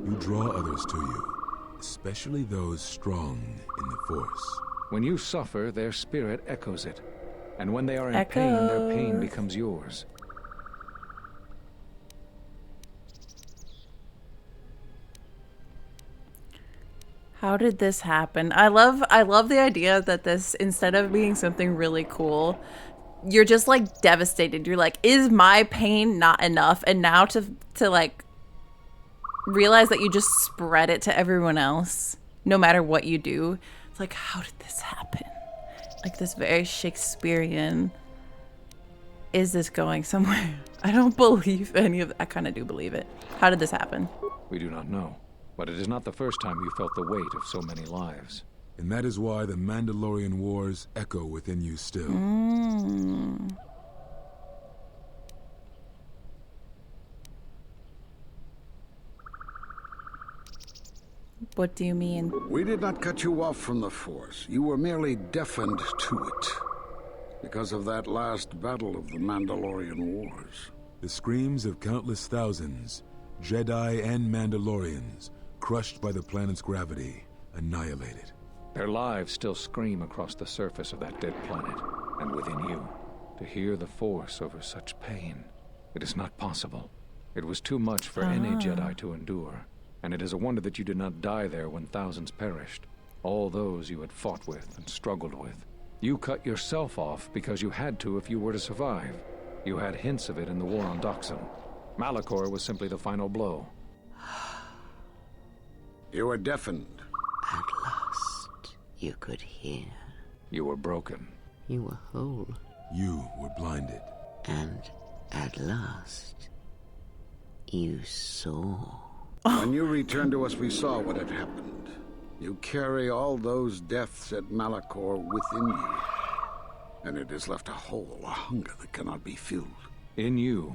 M: You draw others to you, especially those strong in the Force.
I: When you suffer, their spirit echoes it. And when they are in pain, their pain becomes yours.
A: How did this happen? I love the idea that this, instead of being something really cool, you're just like devastated. You're like, is my pain not enough? And now to like realize that you just spread it to everyone else, no matter what you do. It's like, how did this happen? Like this very Shakespearean, is this going somewhere? I don't believe any of that. I kind of do believe it. How did this happen?
I: We do not know. But it is not the first time you felt the weight of so many lives.
M: And that is why the Mandalorian Wars echo within you still.
A: What do you mean?
L: We did not cut you off from the Force. You were merely deafened to it. Because of that last battle of the Mandalorian Wars.
M: The screams of countless thousands, Jedi and Mandalorians, crushed by the planet's gravity, annihilated.
I: Their lives still scream across the surface of that dead planet, and within you. To hear the Force over such pain, it is not possible. It was too much for any Jedi to endure, and it is a wonder that you did not die there when thousands perished. All those you had fought with and struggled with. You cut yourself off because you had to if you were to survive. You had hints of it in the war on Doxon. Malachor was simply the final blow.
L: You were deafened.
B: At last, you could hear.
I: You were broken.
B: You were whole.
M: You were blinded.
B: And at last, you saw.
L: When you returned to us, we saw what had happened. You carry all those deaths at Malachor within you. And it has left a hole, a hunger that cannot be filled.
I: In you,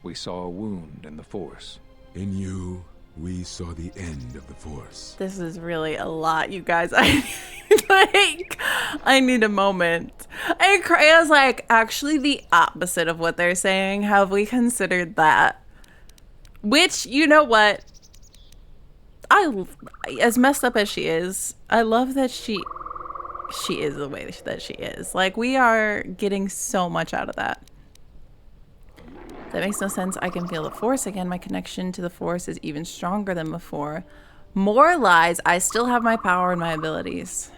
I: we saw a wound in the Force.
M: In you, we saw the end of the Force.
A: This is really a lot, you guys. I need a moment. And Krea's like, actually the opposite of what they're saying. Have we considered that? Which, you know what? As messed up as she is, I love that she is the way that she is. Like, we are getting so much out of that. That makes no sense. I can feel the Force again. My connection to the Force is even stronger than before. More lies. I still have my power and my abilities.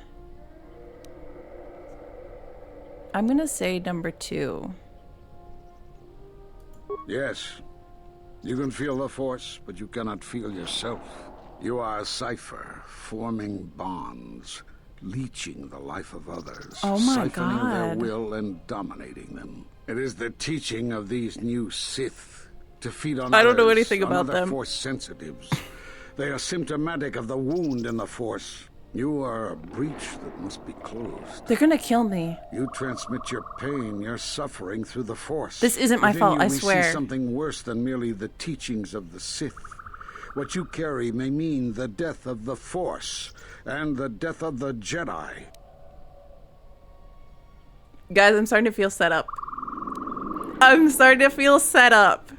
A: I'm gonna say number 2.
L: Yes. You can feel the Force, but you cannot feel yourself. You are a cipher, forming bonds, leeching the life of others, siphoning their will and dominating them. It is the teaching of these new Sith to feed on
A: I don't know anything about them.
L: Force sensitives. They are symptomatic of the wound in the Force. You are a breach that must be closed.
A: They're gonna kill me.
L: You transmit your pain, your suffering through the Force.
A: This isn't my fault, I swear.
L: We see something worse than merely the teachings of the Sith. What you carry may mean the death of the Force and the death of the Jedi.
A: Guys, I'm starting to feel set up. I'm starting to feel set up.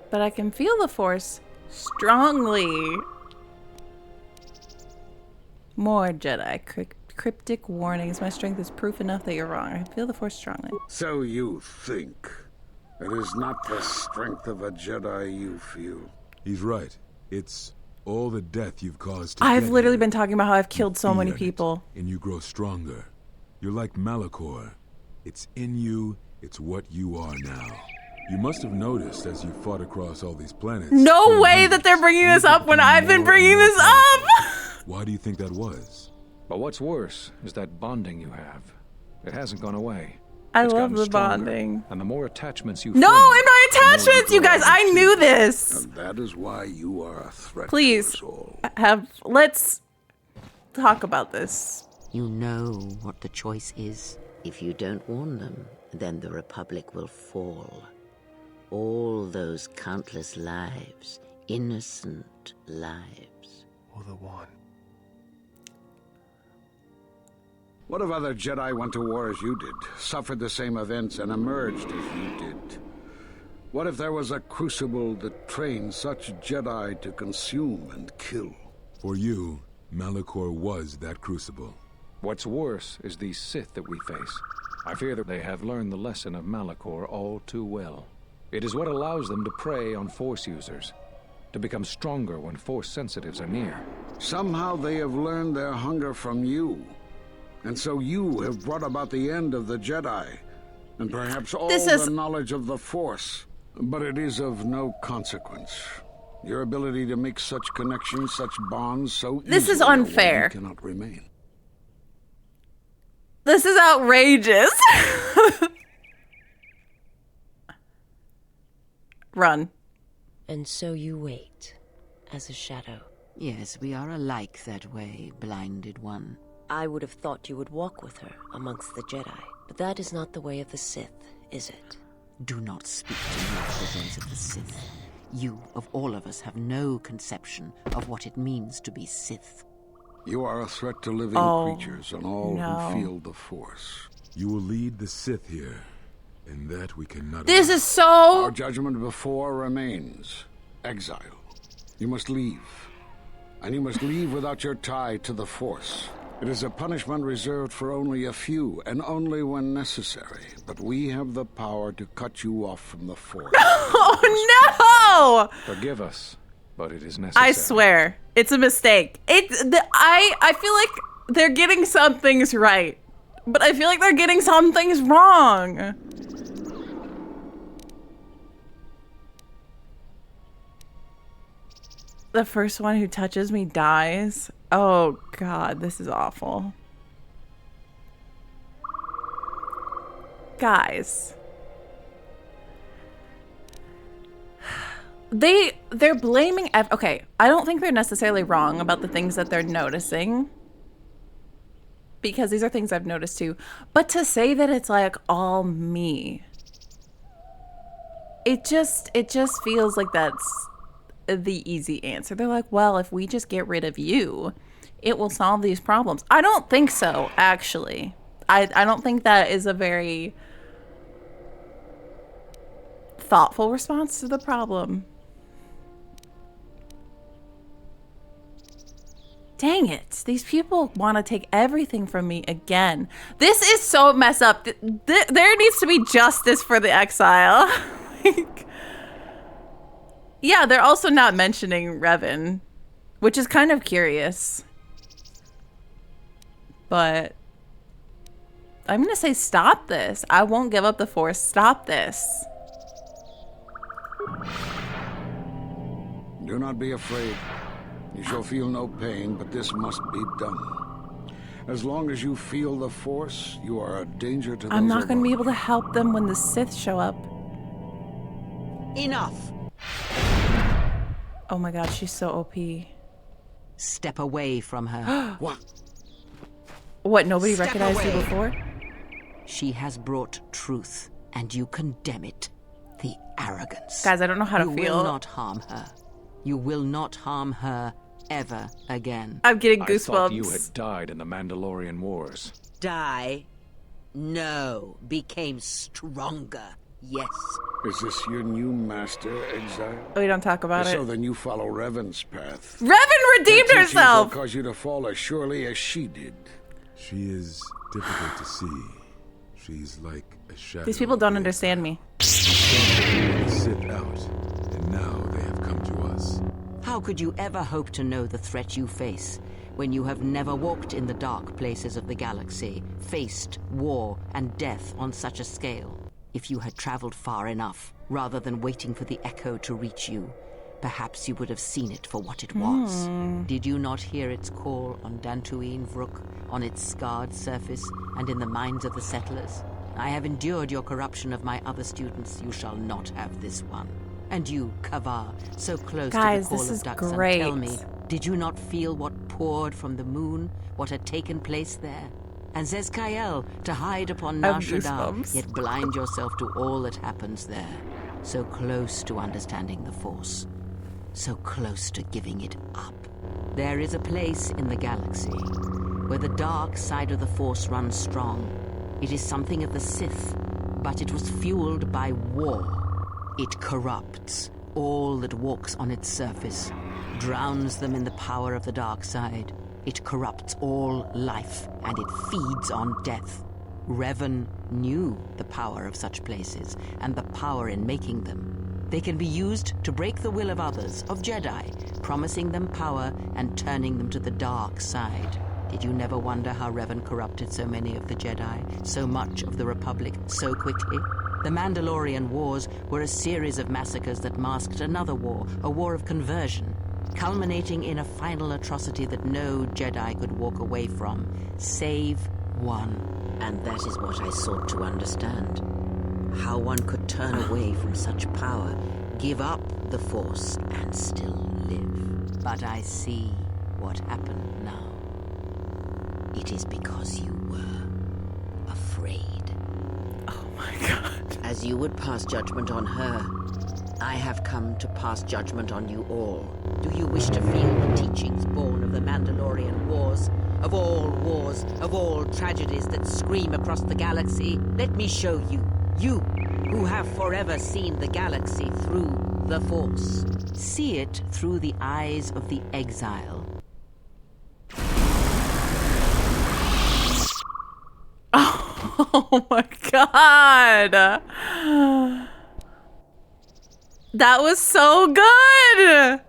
A: But I can feel the Force strongly. More Jedi. Cryptic warnings. My strength is proof enough that you're wrong. I feel the Force strongly.
L: So you think. It is not the strength of a Jedi you feel.
M: He's right. It's all the death you've caused to
A: I've literally been talking about how I've killed so many
M: it,
A: people.
M: and you grow stronger. You're like Malachor. It's in you. It's what you are now. You must have noticed as you fought across all these planets.
A: No way that they're bringing this up when I've been bringing this up!
M: Why do you think that was?
I: But what's worse is that bonding you have. It hasn't gone away.
A: I
I: It's
A: love
I: gotten
A: the
I: stronger,
A: bonding.
I: And the more attachments you
A: No,
I: form,
A: and my attachments, you guys. I knew this.
L: And that is why you are a threat
A: Please,
L: to us all.
A: let's talk about this.
B: You know what the choice is. If you don't warn them, then the Republic will fall. All those countless lives, innocent lives.
C: Or the one.
L: What if other Jedi went to war as you did, suffered the same events, and emerged as you did? What if there was a crucible that trained such Jedi to consume and kill?
M: For you, Malachor was that crucible.
I: What's worse is these Sith that we face. I fear that they have learned the lesson of Malachor all too well. It is what allows them to prey on Force users, to become stronger when Force sensitives are near.
L: Somehow they have learned their hunger from you. And so you have brought about the end of the Jedi, and perhaps all the knowledge of the Force. But it is of no consequence. Your ability to make such connections, such bonds, so
A: this is unfair.
L: Cannot remain.
A: This is outrageous. Run.
N: And so you wait, as a shadow.
B: Yes, we are alike that way, blinded one.
N: I would have thought you would walk with her amongst the Jedi, but that is not the way of the Sith, is it?
B: Do not speak to me of the ways of the Sith. You, of all of us, have no conception of what it means to be Sith.
L: You are a threat to living creatures and all who feel the Force.
M: You will lead the Sith here, and that we cannot...
A: This is so...
L: Our judgment before remains. Exile. You must leave. And you must leave without your tie to the Force. It is a punishment reserved for only a few, and only when necessary. But we have the power to cut you off from the Force.
A: Oh, no!
I: Forgive us, but it is necessary.
A: I swear, it's a mistake. I feel like they're getting some things right, but I feel like they're getting some things wrong. The first one who touches me dies. Oh God, this is awful. Guys. They're blaming okay, I don't think they're necessarily wrong about the things that they're noticing, because these are things I've noticed too. But to say that it's like all me, it just feels like that's the easy answer. They're like, well, if we just get rid of you, it will solve these problems. I don't think so, actually. I don't think that is a very thoughtful response to the problem. Dang it. These people want to take everything from me again. This is so messed up. There needs to be justice for the exile. Like, yeah, they're also not mentioning Revan, which is kind of curious. But I'm going to say stop this. I won't give up the Force. Stop this.
L: Do not be afraid. You shall feel no pain, but this must be done. As long as you feel the Force, you are a danger to those
A: I'm not going to be able to help them when the Sith show up.
B: Enough!
A: Oh my God, she's so OP.
B: Step away from her.
L: What?
A: What, nobody
B: Step
A: recognized
B: away.
A: you before?
B: She has brought truth, and you condemn it. The arrogance.
A: Guys, I don't know how to
B: You
A: feel.
B: will not harm her. You will not harm her ever again.
A: I'm getting
I: I thought you
A: goosebumps.
I: had died in the Mandalorian Wars.
B: Die? No. Became stronger. Yes.
L: Is this your new master, Exile?
A: We don't talk about
L: So
A: it.
L: then you follow Revan's path.
A: Revan redeemed
L: Her teachings
A: herself!
L: will cause you to fall as surely as she did.
M: She is difficult to see. She's like a shadow.
A: These people don't understand me.
M: Sit out, and now they have come to us.
B: How could you ever hope to know the threat you face when you have never walked in the dark places of the galaxy, faced war and death on such a scale? If you had traveled far enough, rather than waiting for the echo to reach you, perhaps you would have seen it for what it was. Did you not hear its call on Dantooine, Vrook, on its scarred surface, and in the minds of the settlers? I have endured your corruption of my other students. You shall not have this one. And you, Kavar, so close to the call of Duxan, tell me, did you not feel what poured from the moon, what had taken place there? And Zezkael, to hide upon nar-shaddaa, yet blind yourself to all that happens there. So close to understanding the Force. So close to giving it up. There is a place in the galaxy where the dark side of the Force runs strong. It is something of the Sith, but it was fueled by war. It corrupts all that walks on its surface, drowns them in the power of the dark side. It corrupts all life, and it feeds on death. Revan knew the power of such places, and the power in making them. They can be used to break the will of others, of Jedi, promising them power and turning them to the dark side. Did you never wonder how Revan corrupted so many of the Jedi, so much of the Republic, so quickly? The Mandalorian Wars were a series of massacres that masked another war, a war of conversion, culminating in a final atrocity that no Jedi could walk away from, save one.
N: And that is what I sought to understand. How one could turn away from such power, give up the Force, and still live.
B: But I see what happened now.
N: It is because you were afraid.
A: Oh my God.
N: As you would pass judgment on her, I have come to pass judgment on you all. Do you wish to feel the teachings born of the Mandalorian Wars? Of all tragedies that scream across the galaxy? Let me show you. You, who have forever seen the galaxy through the Force.
B: See it through the eyes of the exile.
A: Oh my God. That was so good.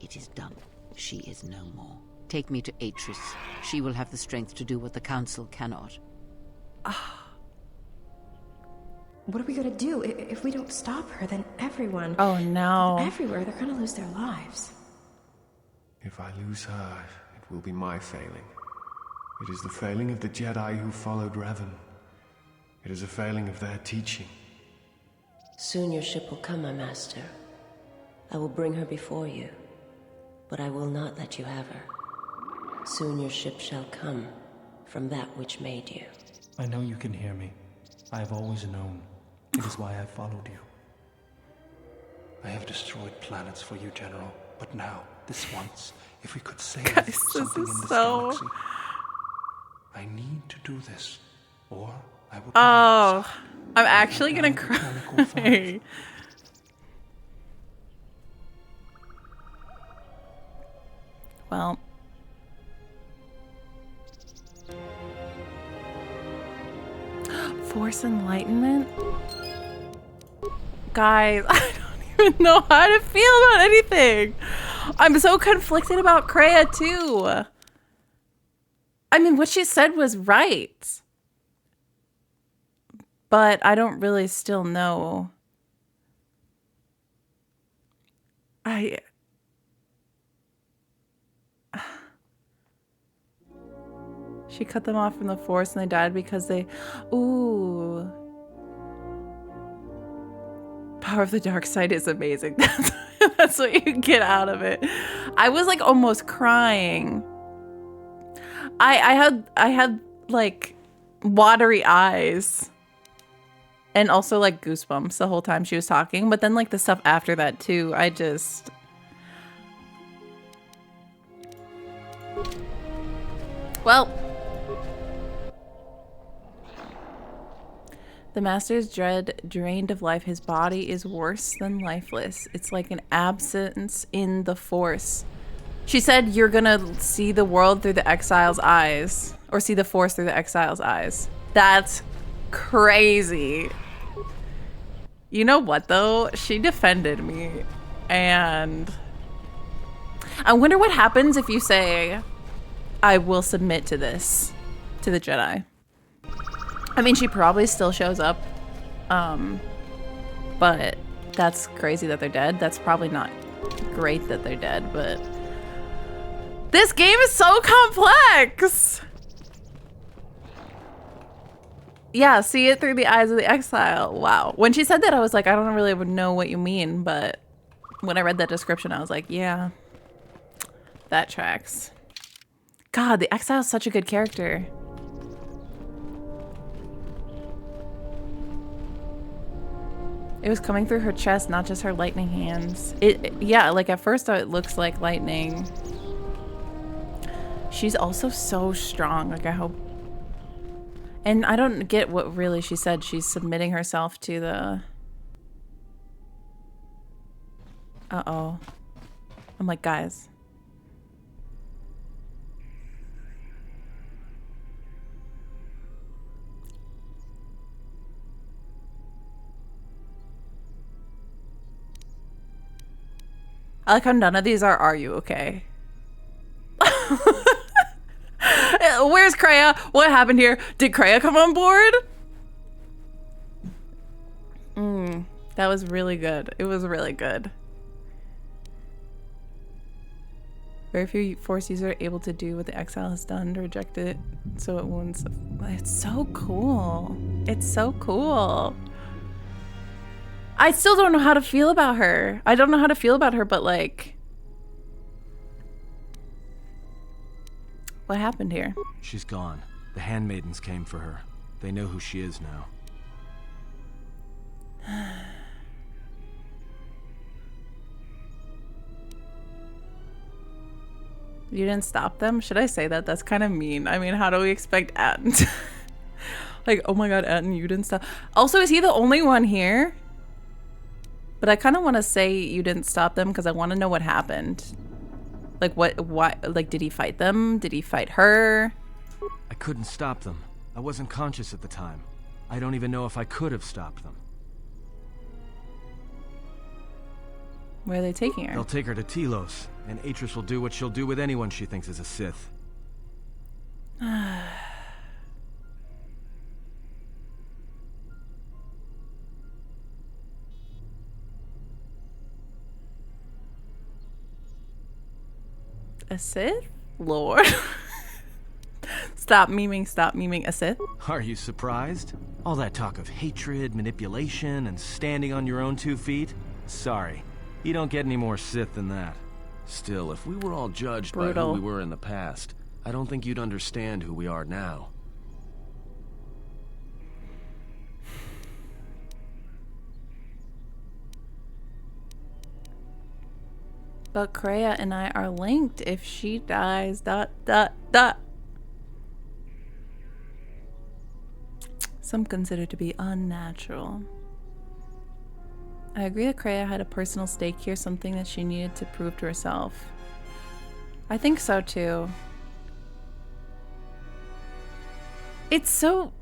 B: It is done. She is no more. Take me to Atris. She will have the strength to do what the Council cannot.
F: What are we gonna do? If we don't stop her, then everyone...
A: Oh no.
F: Everywhere, they're gonna lose their lives.
C: If I lose her, it will be my failing. It is the failing of the Jedi who followed Revan. It is a failing of their teaching.
N: Soon your ship will come, my master. I will bring her before you, but I will not let you have her. Soon your ship shall come from that which made you.
O: I know you can hear me. I have always known. It is why I followed you. I have destroyed planets for you, General. But now, this once, if we could save something in this galaxy, I need to do this, or I will.
A: Oh, I'm actually gonna cry. Well. Force Enlightenment? Guys, I don't even know how to feel about anything. I'm so conflicted about Kreia too. I mean, what she said was right. But I don't really still know. She cut them off from the Force and they died because they... Ooh. Power of the dark side is amazing. That's what you get out of it. I was like almost crying. I had like watery eyes. And also like goosebumps the whole time she was talking. But then like the stuff after that too, I just... Well... The Master's dread drained of life. His body is worse than lifeless. It's like an absence in the Force. She said you're gonna see the world through the exile's eyes. Or see the Force through the exile's eyes. That's crazy. You know what though? She defended me. And I wonder what happens if you say, I will submit to this. To the Jedi. I mean, she probably still shows up, but that's crazy that they're dead. That's probably not great that they're dead, but this game is so complex. Yeah, see it through the eyes of the exile. Wow. When she said that, I was like, I don't really know what you mean, but when I read that description, I was like, yeah, that tracks. God, the exile is such a good character. It was coming through her chest, not just her lightning hands. Yeah, like at first it looks like lightning. She's also so strong. Like I hope. And I don't get what really she said. She's submitting herself to the... Uh-oh. I'm like, guys. I like how none of these are you okay? Where's Kreia? What happened here? Did Kreia come on board? That was really good. It was really good. Very few Force users are able to do what the exile has done to reject it, so it wounds. It's so cool. It's so cool. I still don't know how to feel about her. I don't know how to feel about her, but like... What happened here?
J: She's gone. The handmaidens came for her. They know who she is now.
A: You didn't stop them? Should I say that? That's kind of mean. I mean, how do we expect Atten to... Like, oh my god, Atten, you didn't stop. Also, is he the only one here? But I kind of want to say you didn't stop them because I want to know what happened. Like, why, like, did he fight them? Did he fight her?
J: I couldn't stop them. I wasn't conscious at the time. I don't even know if I could have stopped them.
A: Where are they taking her?
J: They'll take her to Telos, and Atris will do what she'll do with anyone she thinks is a Sith.
A: A Sith Lord? Stop memeing a Sith.
J: Are you surprised? All that talk of hatred, manipulation, and standing on your own 2 feet? Sorry, you don't get any more Sith than that.
P: Still, if we were all judged by who we were in the past, I don't think you'd understand who we are now.
A: But Kreia and I are linked. If she dies, ... Some consider to be unnatural. I agree that Kreia had a personal stake here, something that she needed to prove to herself. I think so too. It's so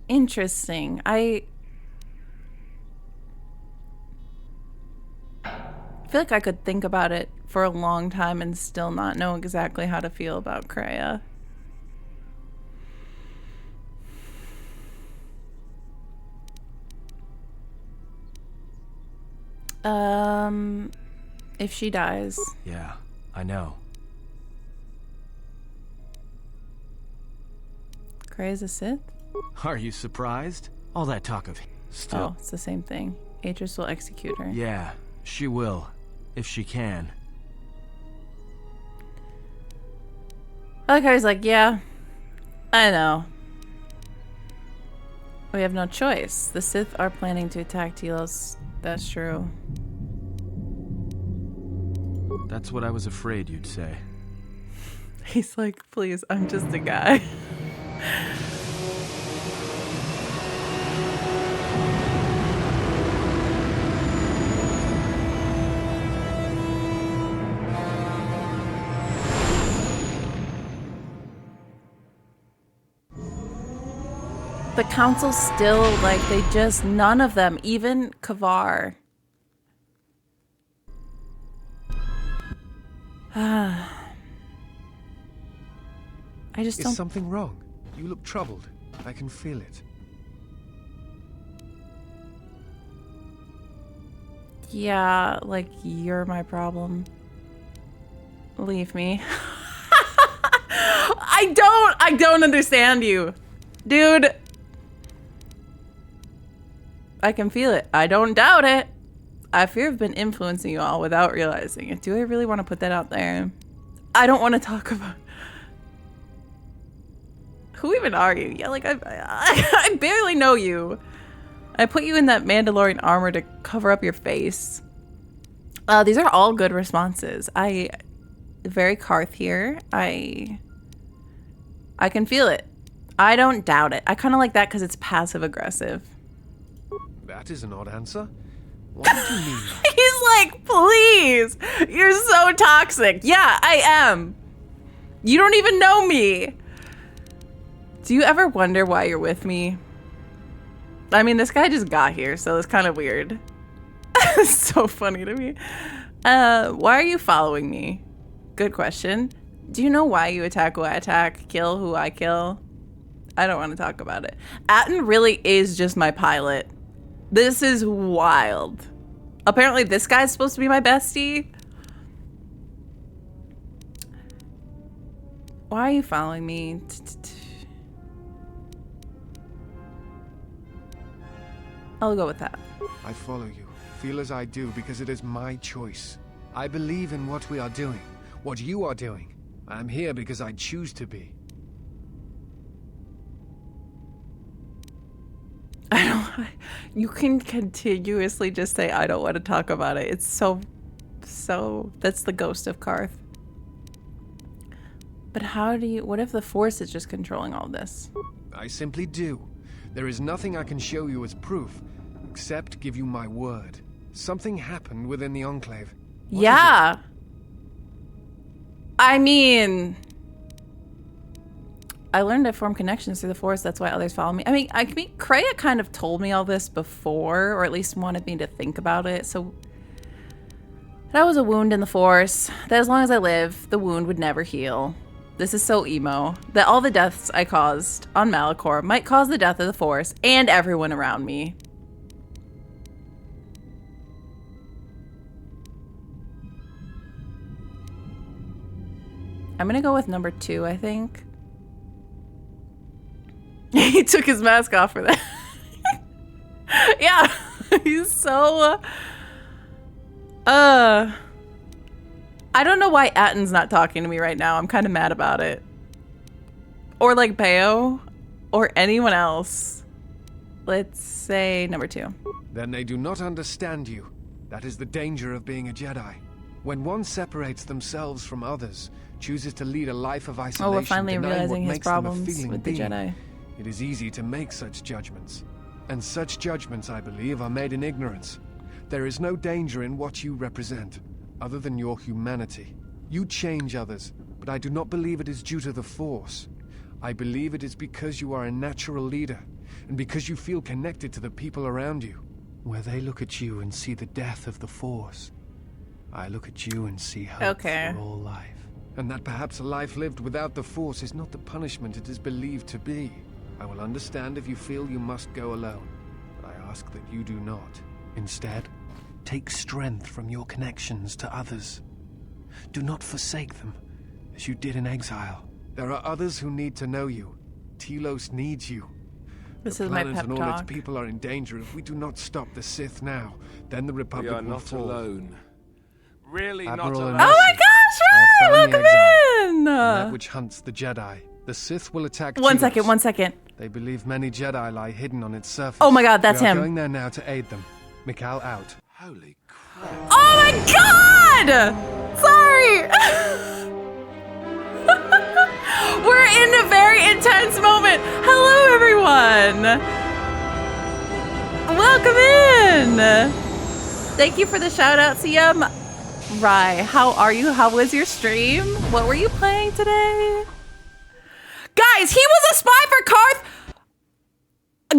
A: interesting. I feel like I could think about it for a long time and still not know exactly how to feel about Kreia. If she dies.
J: Yeah, I know.
A: Kreia's a Sith?
J: Are you surprised? All that talk of...
A: Oh, it's the same thing. Atris will execute her.
J: Yeah, she will. If she can.
A: Okay, he's like, yeah, I know. We have no choice. The Sith are planning to attack Telos. That's true.
J: That's what I was afraid you'd say.
A: He's like, please, I'm just a guy. The council still, like, they just, none of them, even Kavar. I just don't...
C: Is something wrong? You look troubled. I can feel it.
A: Yeah, like, you're my problem. Leave me. I don't understand you. Dude, I can feel it. I don't doubt it. I fear I've been influencing you all without realizing it. Do I really want to put that out there? I don't want to talk about... Who even are you? Yeah, like, I barely know you. I put you in that Mandalorian armor to cover up your face. These are all good responses. Very Karth here. I can feel it. I don't doubt it. I kind of like that because it's passive aggressive.
C: That is an odd answer. What did you mean?
A: He's like, please. You're so toxic. Yeah, I am. You don't even know me. Do you ever wonder why you're with me? I mean, this guy just got here, so it's kind of weird. It's so funny to me. Why are you following me? Good question. Do you know why you attack who I attack, kill who I kill? I don't want to talk about it. Atten really is just my pilot. This is wild. Apparently this guy's supposed to be my bestie. Why are you following me? I'll go with that.
C: I follow you, feel as I do, because it is my choice. I believe in what we are doing, what you are doing. I am here because I choose to be.
A: You can continuously just say, I don't want to talk about it. It's so, that's the ghost of Karth. But what if the Force is just controlling all this?
C: I simply do. There is nothing I can show you as proof, except give you my word. Something happened within the Enclave. What
A: yeah. I mean, I learned to form connections through the Force. That's why others follow me. I mean, Kreia kind of told me all this before, or at least wanted me to think about it. So that was a wound in the Force. That as long as I live, the wound would never heal. This is so emo. That all the deaths I caused on Malachor might cause the death of the Force and everyone around me. I'm gonna go with number 2, I think. He took his mask off for that. Yeah, he's so... I don't know why Atten's not talking to me right now. I'm kind of mad about it. Or like Bao, or anyone else. Let's say number 2.
C: Then they do not understand you. That is the danger of being a Jedi. When one separates themselves from others, chooses to lead a life of isolation,
A: we're finally realizing his problems with the Jedi.
C: It is easy to make such judgments. And such judgments, I believe, are made in ignorance. There is no danger in what you represent, other than your humanity. You change others, but I do not believe it is due to the Force. I believe it is because you are a natural leader, and because you feel connected to the people around you. Where they look at you and see the death of the Force, I look at you and see hope for all life. And that perhaps a life lived without the Force is not the punishment it is believed to be. I will understand if you feel you must go alone, but I ask that you do not. Instead, take strength from your connections to others. Do not forsake them, as you did in exile. There are others who need to know you. Telos needs you.
A: This
C: the
A: is my
C: planet
A: pep
C: and all its
A: talk.
C: people are in danger if we do not stop the Sith now. Then the Republic
E: We are
C: will
E: not
C: fall.
E: alone. Really
C: Admiral
E: not alone.
C: and
A: Oh my gosh, right! Welcome in!
C: That which hunts the Jedi. The Sith will attack
A: One
C: Telos.
A: second.
C: They believe many Jedi lie hidden on its surface.
A: Oh my god, that's
C: we are
A: him.
C: going there now to aid them. Mikal out.
E: Holy crap.
A: Oh my god! Sorry! We're in a very intense moment. Hello, everyone. Welcome in. Thank you for the shout out, CM. Rai, how are you? How was your stream? What were you playing today? Guys, he was a spy for Karth.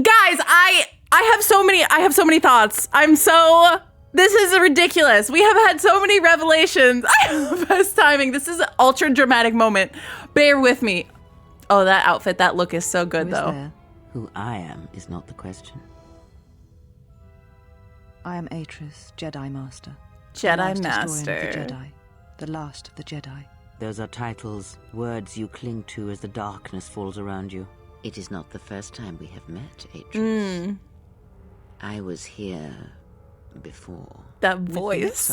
A: Guys, I have so many thoughts. This is ridiculous. We have had so many revelations. I have the best timing. This is an ultra dramatic moment. Bear with me. Oh, that outfit, that look is so good,
B: Who is
A: though.
B: there? Who I am is not the question.
Q: I am Atris, Jedi Master.
A: Jedi
Q: the last historian of
B: Master.
Q: the Jedi. The last of the Jedi.
B: Those are titles, words you cling to as the darkness falls around you. It is not the first time we have met, Atris. I was here before.
A: That voice.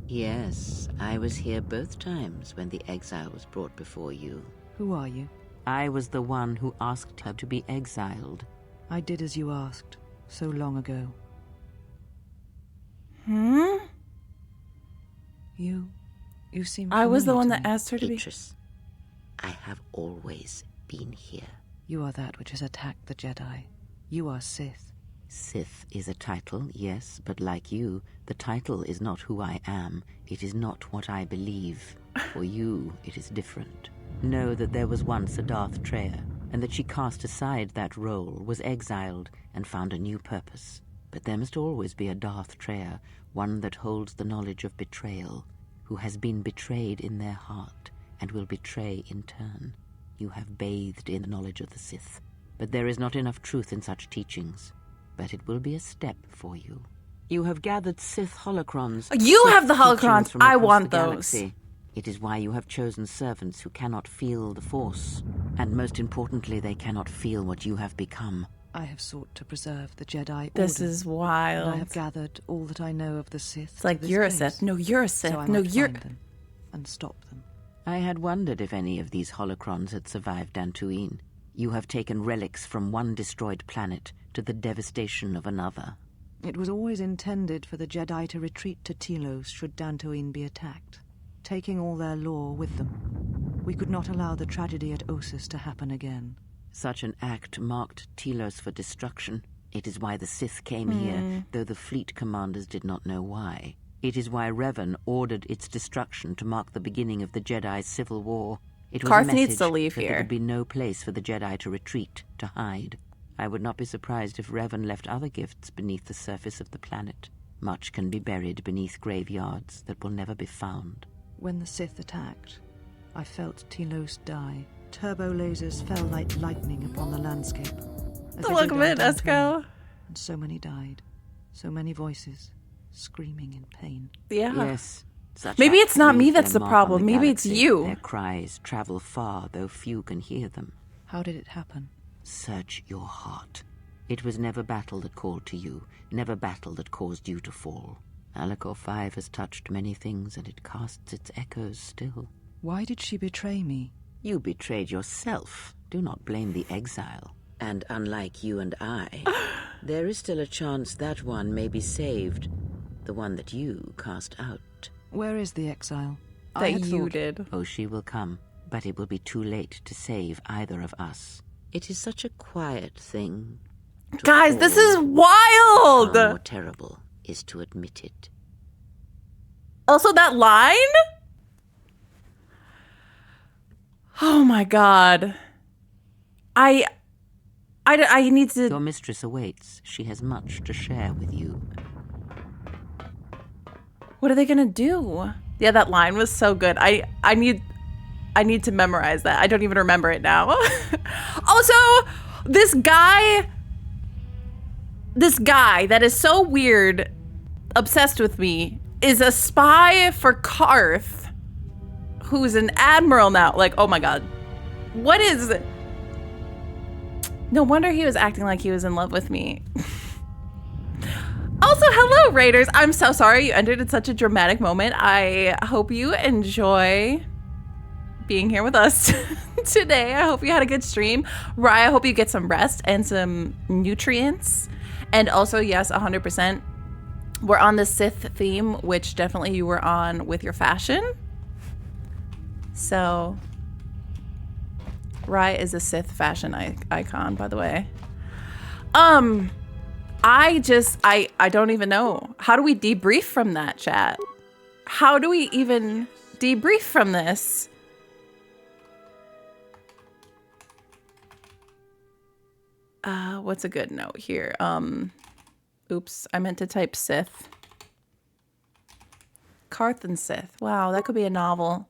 B: Yes, I was here both times when the exile was brought before you.
Q: Who are you?
B: I was the one who asked her to be exiled.
Q: I did as you asked, so long ago. You seem
A: I was the one
Q: familiar
A: that asked her to be...
B: Beatrice, I have always been here.
Q: You are that which has attacked the Jedi. You are Sith.
B: Sith is a title, yes, but like you, the title is not who I am. It is not what I believe. For you, it is different. Know that there was once a Darth Treya, and that she cast aside that role, was exiled, and found a new purpose. But there must always be a Darth Treya, one that holds the knowledge of betrayal, who has been betrayed in their heart, and will betray in turn. You have bathed in the knowledge of the Sith, but there is not enough truth in such teachings. But it will be a step for you. You have gathered Sith holocrons.
A: You
B: Sith
A: have the holocrons.
B: teachings from
A: I
B: across
A: want
B: the
A: those.
B: galaxy. It is why you have chosen servants who cannot feel the Force. And most importantly, they cannot feel what you have become.
Q: I have sought to preserve the Jedi
A: This
Q: Order,
A: is wild.
Q: and I have gathered all that I know of the Sith.
A: It's like,
Q: to this
A: you're a
Q: place,
A: Sith. No, you're a Sith.
Q: so I
A: No,
Q: might
A: you're...
Q: find them and stop them.
B: I had wondered if any of these holocrons had survived Dantooine. You have taken relics from one destroyed planet to the devastation of another.
Q: It was always intended for the Jedi to retreat to Telos should Dantooine be attacked, taking all their lore with them. We could not allow the tragedy at Ossus to happen again.
B: Such an act marked Telos for destruction. It is why the Sith came here, though the fleet commanders did not know why. It is why Revan ordered its destruction to mark the beginning of the Jedi's civil war. It was
A: Karth
B: a message
A: needs to leave
B: that
A: here.
B: There would be no place for the Jedi to retreat, to hide. I would not be surprised if Revan left other gifts beneath the surface of the planet. Much can be buried beneath graveyards that will never be found.
Q: When the Sith attacked, I felt Telos die. Turbo lasers fell like lightning upon the landscape.
A: Look at it, Esco.
Q: And so many died. So many voices, screaming in pain.
A: Yeah.
B: Yes. Such
A: Maybe it's
B: acts
A: not me
B: leave
A: that's
B: their
A: the
B: mark
A: problem.
B: on the
A: Maybe it's
B: galaxy.
A: you.
B: Their cries travel far, though few can hear them.
Q: How did it happen?
B: Search your heart. It was never battle that called to you, never battle that caused you to fall. Alacor 5 has touched many things, and it casts its echoes still.
Q: Why did she betray me?
B: You betrayed yourself. Do not blame the exile. And unlike you and I, there is still a chance that one may be saved. The one that you cast out.
Q: Where is the exile?
A: That you did.
B: Oh, she will come, but it will be too late to save either of us. It is such a quiet thing.
A: Guys, this is wild!
B: Far more terrible is to admit it.
A: Also, that line? Oh my god. I need to...
B: Your mistress awaits. She has much to share with you.
A: What are they gonna do? Yeah, that line was so good. I need to memorize that. I don't even remember it now. Also, this guy that is so weird, obsessed with me, is a spy for Karth, who's an admiral now. Like, oh my god. What is... No wonder he was acting like he was in love with me. Also, hello, Raiders. I'm so sorry you ended at such a dramatic moment. I hope you enjoy being here with us today. I hope you had a good stream. Rye, I hope you get some rest and some nutrients. And also, yes, 100%. We're on the Sith theme, which definitely you were on with your fashion. So, Rye is a Sith fashion icon, by the way. I don't even know. How do we debrief from that, chat? How do we even debrief from this? What's a good note here? Oops, I meant to type Sith. Karth and Sith. Wow, that could be a novel.